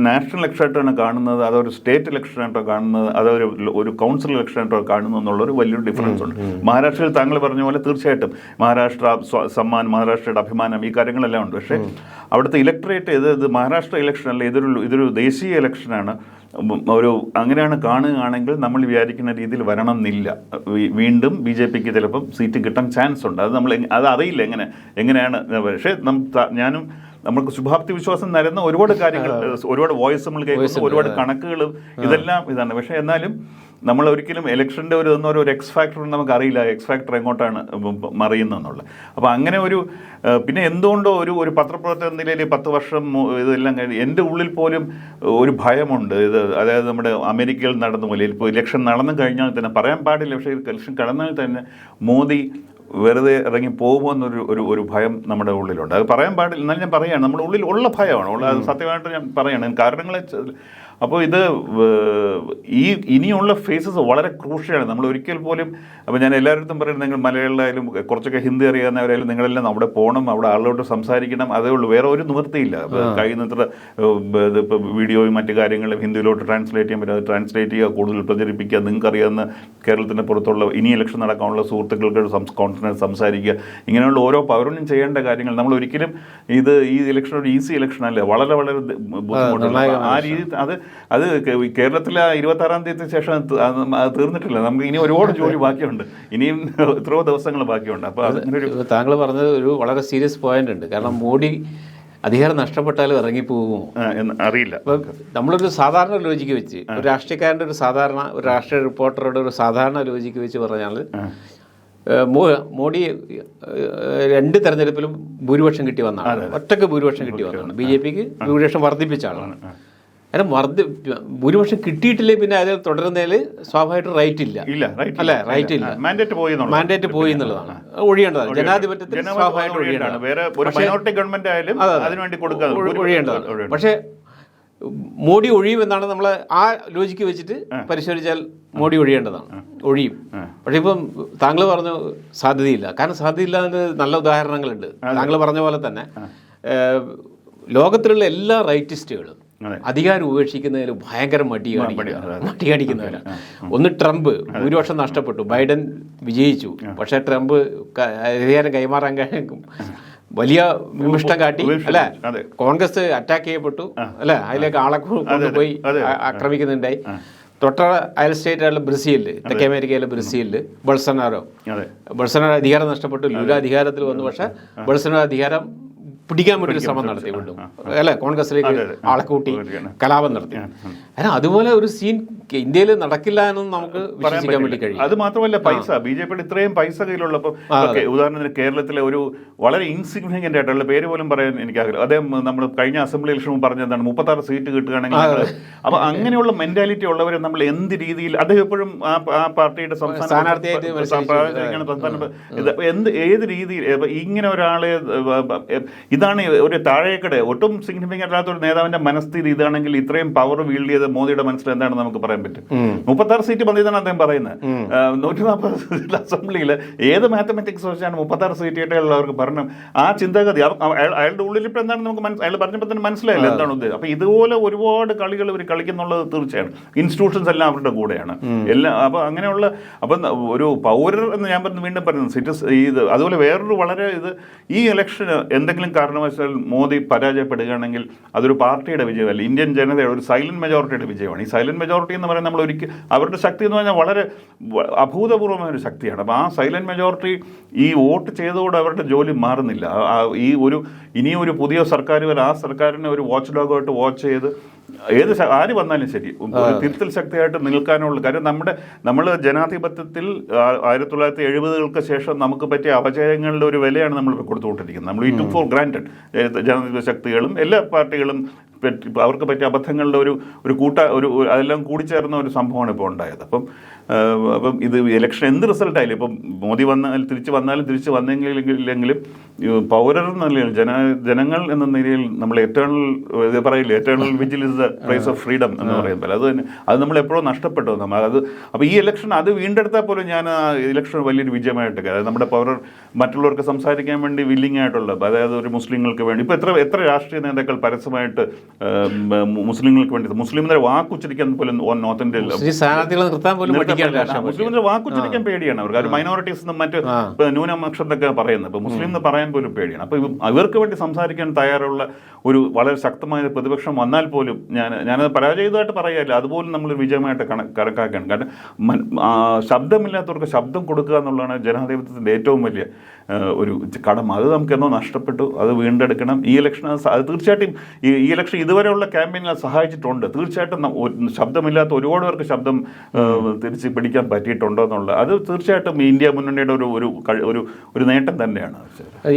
Speaker 1: നാഷണൽ ഇലക്ഷനായിട്ടാണ് കാണുന്നത്, അതൊരു സ്റ്റേറ്റ് ഇലക്ഷനായിട്ടോ കാണുന്നത്, അതൊരു കൗൺസിൽ ഇലക്ഷനായിട്ടോ കാണുന്നത് എന്നുള്ളൊരു വലിയൊരു ഡിഫറൻസ് ഉണ്ട്. മഹാരാഷ്ട്രയിൽ താങ്കൾ പറഞ്ഞ പോലെ തീർച്ചയായിട്ടും മഹാരാഷ്ട്ര സമ്മാൻ, മഹാരാഷ്ട്രയുടെ അഭിമാനം, ഈ കാര്യങ്ങളെല്ലാം ഉണ്ട്. പക്ഷേ അവിടുത്തെ ഇലക്ടറേറ്റ് ഇത് മഹാരാഷ്ട്ര ഇലക്ഷൻ അല്ല, ഇതൊരു ദേശീയ ഇലക്ഷനാണ്. അങ്ങനെയാണ് കാണുകയാണെങ്കിൽ നമ്മൾ വിചാരിക്കുന്ന രീതിയിൽ വരണം എന്നില്ല. വീണ്ടും BJP-ക്ക് ചിലപ്പം സീറ്റ് കിട്ടാൻ ചാൻസ് ഉണ്ട്. അത് അറിയില്ല എങ്ങനെയാണ്. പക്ഷേ നമുക്ക് ശുഭാപ്തി വിശ്വാസം തരുന്ന ഒരുപാട് കാര്യങ്ങൾ, ഒരുപാട് വോയിസ് നമ്മൾ കേൾക്കുന്നു, ഒരുപാട് കണക്കുകളും ഇതെല്ലാം ഇതാണ്. പക്ഷേ എന്നാലും നമ്മൾ ഒരിക്കലും ഇലക്ഷൻ്റെ ഒരു എക്സ് ഫാക്ടർ നമുക്ക് അറിയില്ല, എക്സ് ഫാക്ടർ എങ്ങോട്ടാണ് മറിയുന്നതെന്നുള്ളത്. അപ്പോൾ അങ്ങനെ പിന്നെ എന്തുകൊണ്ടോ ഒരു പത്രപ്രവർത്തക നിലയിൽ 10 വർഷം ഇതെല്ലാം കഴിഞ്ഞ് എൻ്റെ ഉള്ളിൽ പോലും ഒരു ഭയമുണ്ട്. അതായത് നമ്മുടെ അമേരിക്കയിൽ നടന്ന പോലെ ഇപ്പോൾ ഇലക്ഷൻ നടന്നു കഴിഞ്ഞാൽ തന്നെ, പറയാൻ പാടില്ല, പക്ഷേ ഇലക്ഷൻ കടന്നാൽ തന്നെ മോദി വെറുതെ ഇറങ്ങി പോകുമോ എന്നൊരു ഒരു ഭയം നമ്മുടെ ഉള്ളിലുണ്ട്. അത് പറയാൻ പാടില്ല, എന്നാലും ഞാൻ പറയുകയാണ്, നമ്മുടെ ഉള്ളിൽ ഉള്ള ഭയമാണ്, അത് സത്യമായിട്ട് ഞാൻ പറയുകയാണ് കാരണങ്ങളെ. അപ്പോൾ ഇത് ഇനിയുള്ള ഫേസസ് വളരെ ക്രൂഷ്യലാണ്. നമ്മൾ ഒരിക്കൽ പോലും, അപ്പോൾ ഞാൻ എല്ലാവരും പറയുന്നത്, നിങ്ങൾ മലയാളികളായാലും കുറച്ചൊക്കെ ഹിന്ദി അറിയാവുന്നവരായാലും നിങ്ങളെല്ലാം അവിടെ പോകണം, അവിടെ ആളിലോട്ട് സംസാരിക്കണം, അതേ ഉള്ളൂ, വേറെ ഒരു നിവൃത്തിയില്ല. കഴിയുന്നത്ര ഇപ്പോൾ വീഡിയോയും മറ്റു കാര്യങ്ങളും ഹിന്ദിയിലോട്ട് ട്രാൻസ്ലേറ്റ് ചെയ്യാൻ പറ്റും, അത് ട്രാൻസ്ലേറ്റ് ചെയ്യുക, കൂടുതൽ പ്രചരിപ്പിക്കുക. നിങ്ങൾക്കറിയാവുന്ന കേരളത്തിൻ്റെ പുറത്തുള്ള ഇനി ഇലക്ഷൻ നടക്കാനുള്ള സുഹൃത്തുക്കൾക്ക് കോൺഫിഡൻസ് സംസാരിക്കുക. ഇങ്ങനെയുള്ള ഓരോ പൗരനും ചെയ്യേണ്ട കാര്യങ്ങൾ. നമ്മൾ ഒരിക്കലും ഈ ഇലക്ഷൻ ഒരു ഈസി ഇലക്ഷൻ അല്ല, വളരെ വളരെ ബുദ്ധിമുട്ടുള്ള ആ രീതി. അത് കേരളത്തിലെ 26-ാം തീയതിക്ക് ശേഷം അത് തീർന്നിട്ടില്ല. നമുക്ക് ഇനി ഒരുപാട് ജോലി ബാക്കിയുണ്ട്, ഇനിയും എത്രയോ ദിവസങ്ങൾ ബാക്കിയുണ്ട്. അപ്പോൾ അതിനൊരു
Speaker 2: താങ്കൾ പറഞ്ഞത് ഒരു വളരെ സീരിയസ് പോയിന്റ് ഉണ്ട്. കാരണം മോഡി അധികാരം നഷ്ടപ്പെട്ടാലും ഇറങ്ങിപ്പോകുമോ
Speaker 1: എന്ന് അറിയില്ല.
Speaker 2: ഇപ്പം നമ്മളൊരു സാധാരണ ലോജിക്ക് വെച്ച്, ഒരു രാഷ്ട്രീയക്കാരൻ്റെ ഒരു രാഷ്ട്രീയ റിപ്പോർട്ടറുടെ ഒരു സാധാരണ ലോജിക്ക് വെച്ച് പറഞ്ഞാൽ മോഡി 2 തെരഞ്ഞെടുപ്പിലും ഭൂരിപക്ഷം കിട്ടി വന്നതാണ്, ഒറ്റക്ക് ഭൂരിപക്ഷം കിട്ടി വന്നതാണ്. BJPക്ക് ഭൂരിപക്ഷം വർദ്ധിപ്പിച്ച ആളാണ്. കാരണം ഭൂരിപക്ഷം കിട്ടിയിട്ടില്ലേ പിന്നെ അതിൽ തുടരുന്നതിൽ സ്വാഭാവികമായിട്ട് റൈറ്റ് ഇല്ല, അല്ലേ? റൈറ്റ് ഇല്ല, മാൻഡേറ്റ് പോയി എന്നുള്ളതാണ്, ഒഴിയേണ്ടതാണ്. ജനാധിപത്യത്തിൽ സ്വാഭാവികമായിട്ട് ഒഴിയേണ്ടതാണ്. പക്ഷേ മോഡി ഒഴിയുമെന്നാണ് നമ്മൾ ആ ലോജിക്ക് വെച്ചിട്ട് പരിശോധിച്ചാൽ മോഡി ഒഴിയും. പക്ഷെ ഇപ്പം താങ്കൾ പറഞ്ഞു സാധ്യതയില്ല. കാരണം സാധ്യതയില്ലാതെ നല്ല ഉദാഹരണങ്ങളുണ്ട്. താങ്കൾ പറഞ്ഞ പോലെ തന്നെ ലോകത്തിലുള്ള എല്ലാ റൈറ്റിസ്റ്റുകളും അധികാരം ഉപേക്ഷിക്കുന്നതിൽ ഭയങ്കര മടി കാണിക്കുന്നവരാണ്. ഒന്ന് ട്രംപ്, ഭൂരിപക്ഷം നഷ്ടപ്പെട്ടു, ബൈഡൻ വിജയിച്ചു, പക്ഷേ ട്രംപ് അധികാരം കൈമാറാൻ വലിയ വിമിഷ്ടം കാട്ടി, അല്ലെ? കോൺഗ്രസ് അറ്റാക്ക് ചെയ്യപ്പെട്ടു, അല്ലെ? അതിലേക്ക് ആളെ കൊണ്ടുപോയി ആക്രമിക്കുന്നുണ്ടായി. തൊട്ട അയൽ സ്റ്റേറ്റായിട്ടുള്ള ബ്രസീലിൽ, തെക്കേ അമേരിക്കയിലെ ബ്രസീലിൽ ബോൾസനാരോ അധികാരം നഷ്ടപ്പെട്ടു, ലുല അധികാരത്തിൽ വന്നു. പക്ഷെ ബോൾസനാരോ അധികാരം പിടിക്കാൻ വേണ്ടി ശ്രമം നടത്തി, വീണ്ടും അല്ലെ കോൺഗ്രസിലേക്ക് ആളെ കൂട്ടി കലാപം നടത്തി. കാരണം അതുപോലെ ഒരു സീൻ ഇന്ത്യയിൽ നടക്കില്ല എന്നൊന്നും നമുക്ക് വിശ്വസിക്കാൻ വേണ്ടി കഴിയും.
Speaker 1: അത് മാത്രമല്ല, പൈസ ബിജെപിയുടെ ഇത്രയും പൈസ കയ്യിലുള്ളപ്പോൾ, ഉദാഹരണത്തിന് കേരളത്തിലെ ഒരു വളരെ ഇൻസിഗ്നിഫിക്കൻ്റ് ആയിട്ടുള്ള പേര് പോലും പറയാൻ എനിക്കാകില്ല, അദ്ദേഹം നമ്മൾ കഴിഞ്ഞ അസംബ്ലി ഇലക്ഷൻ പറഞ്ഞ എന്താണ് 36 സീറ്റ് കിട്ടുകയാണെങ്കിൽ. അപ്പോൾ അങ്ങനെയുള്ള മെന്റാലിറ്റി ഉള്ളവരെ നമ്മൾ എന്ത് രീതിയിൽ, അദ്ദേഹം എപ്പോഴും ആ പാർട്ടിയുടെ സ്ഥാനാർത്ഥിയായിട്ട് ഏത് രീതിയിൽ ഇങ്ങനെ ഒരാളെ, ഇതാണ് ഒരു താഴേക്കട ഒട്ടും സിഗ്നിഫിക്കൻ്റ് അല്ലാത്ത ഒരു നേതാവിന്റെ മനസ്ഥിതി ഇതാണെങ്കിൽ ഇത്രയും പവർ വീൽഡ് ചെയ്ത മോദിയുടെ മനസ്സിൽ എന്താണെന്ന് നമുക്ക് പറയാൻ പറ്റും. 36 സീറ്റ് മതിയെന്നാണ് അദ്ദേഹം പറയുന്നത്. 140 സീറ്റിൽ അസംബ്ലിയിൽ ഏത് മാത്തമാറ്റിക്സ് വെച്ചാണ് 36 സീറ്റ് കിട്ടുള്ളവർക്ക് ഭരണം? ആ ചിന്താഗതി അയാളുടെ ഉള്ളിൽ ഇപ്പം എന്താണ് നമുക്ക് അയാൾ പറഞ്ഞപ്പോൾ തന്നെ മനസ്സിലായില്ല എന്താണ് ഉദ്ദേശം. അപ്പൊ ഇതുപോലെ ഒരുപാട് കളികൾ ഇവർ കളിക്കുന്നുള്ളത് തീർച്ചയാണ്. ഇൻസ്റ്റിറ്റ്യൂഷൻസ് എല്ലാം അവരുടെ കൂടെയാണ് എല്ലാം. അപ്പൊ അങ്ങനെയുള്ള ഒരു പൗരർ എന്ന് ഞാൻ വീണ്ടും പറയുന്നത് അതുപോലെ വേറൊരു വളരെ ഈ ഇലക്ഷന് എന്തെങ്കിലും കാരണവശാൽ മോദി പരാജയപ്പെടുകയാണെങ്കിൽ അതൊരു പാർട്ടിയുടെ വിജയമല്ല, ഇന്ത്യൻ ജനതയുടെ ഒരു സൈലന്റ് മെജോറിറ്റിയുടെ വിജയമാണ്. ഈ സൈലന്റ് മെജോറിറ്റി എന്ന് പറയുന്നത് നമ്മൾ അവരുടെ ശക്തി എന്ന് പറഞ്ഞാൽ വളരെ അഭൂതപൂർവമായ ഒരു ശക്തിയാണ്. അപ്പോൾ ആ സൈലന്റ് മെജോറിറ്റി ഈ വോട്ട് ചെയ്തതോടെ അവരുടെ ജോലി മാറുന്നില്ല. ഇനിയൊരു പുതിയ സർക്കാർ വരെ ആ സർക്കാരിനെ ഒരു വാച്ച് ഡോഗായിട്ട് വാച്ച് ചെയ്ത് ആര് വന്നാലും ശരി തിരുത്തൽ ശക്തിയായിട്ട് നിൽക്കാനുള്ള കാര്യം. നമ്മൾ ജനാധിപത്യത്തിൽ 1970-കൾക്ക് ശേഷം നമുക്ക് പറ്റിയ അപജയങ്ങളുടെ ഒരു വിലയാണ് നമ്മൾ കൊടുത്തുകൊണ്ടിരിക്കുന്നത്. നമ്മൾ ടു ഫോർ ഗ്രാൻറ്റഡ് ജനാധിപത്യ ശക്തികളും എല്ലാ പാർട്ടികളും അവർക്ക് പറ്റിയ അബദ്ധങ്ങളുടെ ഒരു അതെല്ലാം കൂടിച്ചേർന്ന ഒരു സംഭവമാണ് ഇപ്പോൾ ഉണ്ടായത്. അപ്പം ഇത് ഇലക്ഷൻ എന്ത് റിസൾട്ടായാലും, ഇപ്പം മോദി തിരിച്ചു വന്നെങ്കിലും പൗരർ എന്ന നിലയിൽ ജനങ്ങൾ എന്ന നിലയിൽ നമ്മൾ eternal vigil is the price of freedom എന്ന് പറയുമ്പോൾ അത് നമ്മൾ എപ്പോഴും നഷ്ടപ്പെട്ടു. അപ്പോൾ ഈ ഇലക്ഷൻ അത് വീണ്ടെടുത്താൽ പോലും ഞാൻ ആ ഇലക്ഷൻ വലിയൊരു വിജയമായിട്ട്, അതായത് നമ്മുടെ പൗരർ മറ്റുള്ളവർക്ക് സംസാരിക്കാൻ വേണ്ടി വില്ലിങ് ആയിട്ടുള്ളത്, അതായത് ഒരു മുസ്ലിങ്ങൾക്ക് വേണ്ടി ഇപ്പോൾ എത്ര രാഷ്ട്രീയ നേതാക്കൾ പരസ്യമായിട്ട് മുസ്ലിങ്ങൾക്ക് വേണ്ടി മുസ്ലിമിനെ വാക്കുച്ചരിക്കാൻ പോലും നോർത്ത് ഇന്ത്യയിൽ മുസ്ലിമിന്റെ വാക്കുച്ചരിക്കാൻ പേടിയാണ് അവർക്ക്. അത് മൈനോറിറ്റീസ് എന്നും മറ്റ് ന്യൂനപക്ഷം എന്നൊക്കെ പറയുന്നത്, ഇപ്പൊ മുസ്ലിം എന്ന് പറയാൻ പോലും പേടിയാണ്. അപ്പൊ ഇവർക്ക് വേണ്ടി സംസാരിക്കാൻ തയ്യാറുള്ള ഒരു വളരെ ശക്തമായ പ്രതിപക്ഷം വന്നാൽ പോലും ഞാനത് പരാജയമായിട്ട് പറയാറില്ല, അതുപോലും നമ്മളൊരു വിജയമായിട്ട് കണക്കാക്കണം. കാരണം ശബ്ദമില്ലാത്തവർക്ക് ശബ്ദം കൊടുക്കുക എന്നുള്ളതാണ് ജനാധിപത്യത്തിന്റെ ഏറ്റവും വലിയ ഒരു കടമ. അത് നമുക്കെന്നോ നഷ്ടപ്പെട്ടു, അത് വീണ്ടെടുക്കണം. ഈ ഇലക്ഷൻ അത് തീർച്ചയായിട്ടും ഈ ഇലക്ഷൻ ഇതുവരെയുള്ള ക്യാമ്പയിനിൽ സഹായിച്ചിട്ടുണ്ട്. തീർച്ചയായിട്ടും ശബ്ദമില്ലാത്ത ഒരുപാട് പേർക്ക് ശബ്ദം തിരിച്ച് പിടിക്കാൻ പറ്റിയിട്ടുണ്ടോ എന്നുള്ള അത് തീർച്ചയായിട്ടും ഇന്ത്യ മുന്നണിയുടെ ഒരു നേട്ടം തന്നെയാണ്.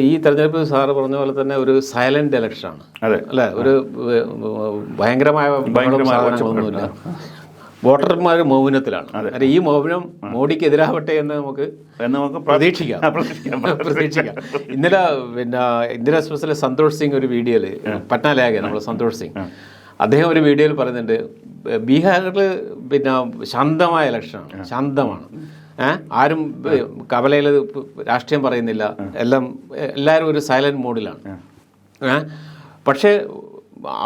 Speaker 2: ഈ തെരഞ്ഞെടുപ്പ് സാറ് പറഞ്ഞ പോലെ തന്നെ ഒരു സൈലന്റ് ഇലക്ഷനാണ്. അതെ അല്ലേ? ഒരു ഭയങ്കരമായ ഒന്നുമില്ല. വോട്ടർമാർ മൗനത്തിലാണ്. അല്ല, ഈ മൗനം മോഡിക്ക് എതിരാവട്ടെ എന്ന് നമുക്ക് പ്രതീക്ഷിക്കാം. ഇന്നലെ പിന്നെ ഇന്ദിര എക്സ്പ്രസിലെ സന്തോഷ് സിംഗ് ഒരു വീഡിയോയിൽ, പട്നാലേഖ നമ്മൾ സന്തോഷ് സിംഗ്, അദ്ദേഹം ഒരു വീഡിയോയിൽ പറയുന്നുണ്ട്, ബീഹാറിൽ പിന്നെ ശാന്തമായ ഇലക്ഷനാണ്, ശാന്തമാണ്, ആരും കവലയിൽ രാഷ്ട്രീയം പറയുന്നില്ല, എല്ലാവരും ഒരു സൈലന്റ് മോഡിലാണ്. പക്ഷേ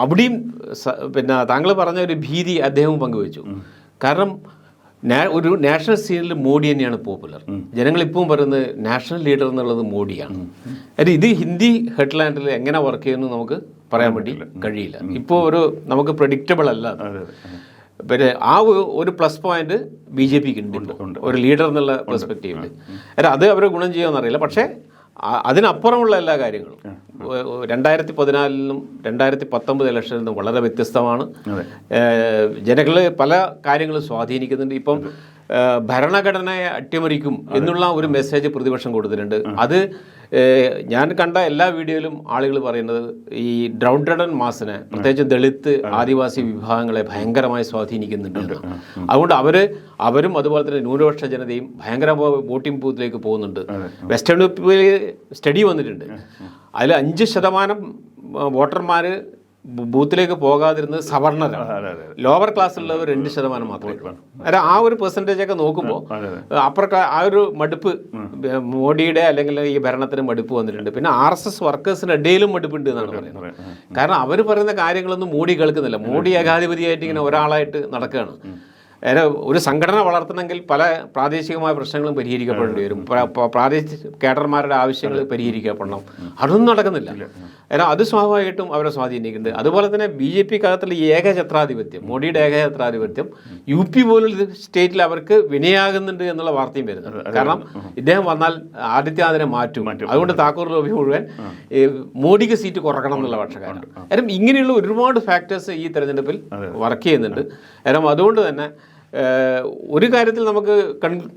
Speaker 2: അവിടെയും പിന്നെ താങ്കൾ പറഞ്ഞ ഒരു ഭീതി അദ്ദേഹവും പങ്കുവച്ചു. കാരണം ഒരു നാഷണൽ സീനിൽ മോഡി തന്നെയാണ് പോപ്പുലർ. ജനങ്ങൾ ഇപ്പം പറയുന്നത് നാഷണൽ ലീഡർ എന്നുള്ളത് മോഡിയാണ്. ഇത് ഹിന്ദി ഹെഡ്ലാൻഡിൽ എങ്ങനെ വർക്ക് ചെയ്യുന്നു നമുക്ക് പറയാൻ വേണ്ടി കഴിയില്ല. ഇപ്പോൾ നമുക്ക് പ്രഡിക്റ്റബിൾ അല്ല. പിന്നെ ആ ഒരു പ്ലസ് പോയിന്റ് BJPക്ക് ഉണ്ട്, ഒരു ലീഡർ എന്നുള്ള പെർസ്പെക്റ്റീവിൽ. അത് അവരെ ഗുണം ചെയ്യുമെന്നറിയില്ല. പക്ഷേ അതിനപ്പുറമുള്ള എല്ലാ കാര്യങ്ങളും 2014 2019 ഇലക്ഷനിൽ നിന്നും വളരെ വ്യത്യസ്തമാണ്. ജനങ്ങൾ പല കാര്യങ്ങളും സ്വാധീനിക്കുന്നുണ്ട്. ഇപ്പം ഭരണഘടനയെ അട്ടിമറിക്കും എന്നുള്ള ഒരു മെസ്സേജ് പ്രതിപക്ഷം കൊടുത്തിട്ടുണ്ട്. അത് ഞാൻ കണ്ട എല്ലാ വീഡിയോയിലും ആളുകൾ പറയുന്നത് ഈ ഡൗൺട്രഡൻ മാസിനെ, പ്രത്യേകിച്ച് ദളിത് ആദിവാസി വിഭാഗങ്ങളെ ഭയങ്കരമായി സ്വാധീനിക്കുന്നുണ്ട്. അതുകൊണ്ട് അവരും അതുപോലെ തന്നെ ന്യൂനപക്ഷ ജനതയും ഭയങ്കരമായ വോട്ടിംഗ് ബൂത്തിലേക്ക് പോകുന്നുണ്ട്. വെസ്റ്റേൺ യൂപ്പിൽ സ്റ്റഡി വന്നിട്ടുണ്ട്. അതിൽ 5% വോട്ടർമാർ ബൂത്തിലേക്ക് പോകാതിരുന്നത് സവർണരാണ്. ലോവർ ക്ലാസ്സിലുള്ളവർ 2% മാത്രമേ. അല്ല, ആ ഒരു പെർസെൻറ്റേജൊക്കെ നോക്കുമ്പോൾ ആ ഒരു മടുപ്പ് മോഡിയുടെ അല്ലെങ്കിൽ ഈ ഭരണത്തിന് മടുപ്പ് വന്നിട്ടുണ്ട്. പിന്നെ RSS വർക്കേഴ്സിൻ്റെ ഇടയിലും മടുപ്പുണ്ട് എന്നാണ് പറയുന്നത്. കാരണം അവർ പറയുന്ന കാര്യങ്ങളൊന്നും മോഡി കേൾക്കുന്നില്ല. മോഡി ഏകാധിപതിയായിട്ട് ഇങ്ങനെ ഒരാളായിട്ട് നടക്കുകയാണ്. ഒരു സംഘടന വളർത്തണമെങ്കിൽ പല പ്രാദേശികമായ പ്രശ്നങ്ങളും പരിഹരിക്കപ്പെടേണ്ടി വരും. പ്രാദേശിക കേഡർമാരുടെ ആവശ്യങ്ങൾ പരിഹരിക്കപ്പെടണം. അതൊന്നും നടക്കുന്നില്ല. അത് സ്വാഭാവികമായിട്ടും അവരെ സ്വാധീനിക്കുന്നുണ്ട്. അതുപോലെ തന്നെ BJPക്കകത്തുള്ള ഈ ഏകഛത്രാധിപത്യം, മോഡിയുടെ ഏകഛത്രാധിപത്യം UP പോലുള്ള സ്റ്റേറ്റിൽ അവർക്ക് വിനയാകുന്നുണ്ട് എന്നുള്ള വാർത്തയും വരുന്നുണ്ട്. കാരണം ഇദ്ദേഹം വന്നാൽ ആദിത്യനാഥിനെ മാറ്റും. അതുകൊണ്ട് താക്കൂർ ലോബി മുഴുവൻ മോഡിക്ക് സീറ്റ് കുറക്കണം എന്നുള്ള പക്ഷക്കാരാണ്. കാരണം ഇങ്ങനെയുള്ള ഒരുപാട് ഫാക്ടേഴ്സ് ഈ തെരഞ്ഞെടുപ്പിൽ വർക്ക് ചെയ്യുന്നുണ്ട്. കാരണം അതുകൊണ്ട് തന്നെ ഒരു കാര്യത്തിൽ നമുക്ക്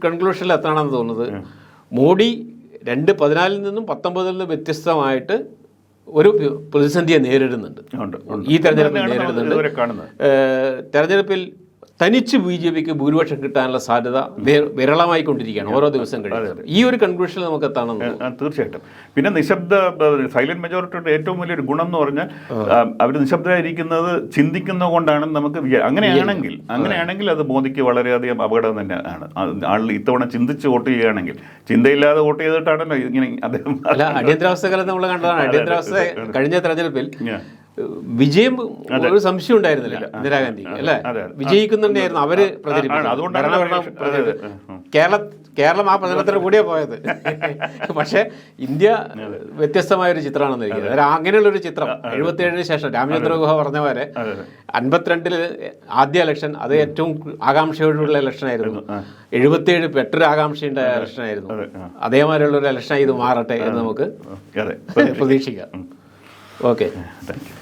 Speaker 2: കൺക്ലൂഷനിൽ എത്തണമെന്ന് തോന്നുന്നത്, മോഡി 2014 നിന്നും 2019 നിന്നും വ്യത്യസ്തമായിട്ട് ഒരു പ്രതിസന്ധിയെ നേരിടുന്നുണ്ട്. ഈ തെരഞ്ഞെടുപ്പിൽ നേരിടുന്നുണ്ട്. തെരഞ്ഞെടുപ്പിൽ തനിച്ച് BJPക്ക് ഭൂരിപക്ഷം കിട്ടാനുള്ള സാധ്യത വിരളമായിക്കൊണ്ടിരിക്കുകയാണ് ഓരോ ദിവസം കഴിയുന്നത്. ഈ ഒരു കൺക്ലൂഷനിൽ നമുക്ക് എത്താണെന്ന്
Speaker 1: തീർച്ചയായിട്ടും. പിന്നെ സൈലന്റ് മെജോറിറ്റിയുടെ ഏറ്റവും വലിയൊരു ഗുണം എന്ന് പറഞ്ഞാൽ അവർ നിശബ്ദരായിരിക്കുന്നത് ചിന്തിക്കുന്നത് കൊണ്ടാണ്. നമുക്ക് അങ്ങനെയാണെങ്കിൽ അത് മോദിക്ക് വളരെയധികം അപകടം തന്നെയാണ്. ആൾ ഇത്തവണ ചിന്തിച്ച് വോട്ട് ചെയ്യുകയാണെങ്കിൽ, ചിന്തയില്ലാതെ വോട്ട് ചെയ്തിട്ടാണല്ലോ ഇങ്ങനെ അദ്ദേഹം.
Speaker 2: അല്ല, അടിയന്തരാവസ്ഥ കാലത്ത് നമ്മൾ കണ്ടതാണ്. അടിയന്തരാവസ്ഥ കഴിഞ്ഞ തെരഞ്ഞെടുപ്പിൽ വിജയം ഒരു സംശയം ഉണ്ടായിരുന്നില്ല ഇന്ദിരാഗാന്ധി, അല്ലെ? വിജയിക്കുന്നുണ്ടായിരുന്നു അവര് കേരളം ആ പ്രചരണത്തിന് കൂടിയാ പോയത്. പക്ഷെ ഇന്ത്യ വ്യത്യസ്തമായ ഒരു ചിത്രമാണെന്ന് ഇരിക്കുന്നത്. അങ്ങനെയുള്ള ഒരു ചിത്രം 77 ശേഷം രാമചന്ദ്ര ഗുഹ പറഞ്ഞ പോലെ 52 ആദ്യ ഇലക്ഷൻ അത് ഏറ്റവും ആകാംക്ഷയോടുള്ള ഇലക്ഷൻ ആയിരുന്നു. 77 പെട്ടൊരു ആകാംക്ഷയുടെ ഇലക്ഷൻ ആയിരുന്നു. അതേമാതിരിയുള്ള ഒരു ഇലക്ഷനായി ഇത് മാറട്ടെ എന്ന് നമുക്ക് പ്രതീക്ഷിക്കാം. Okay,
Speaker 1: thank you.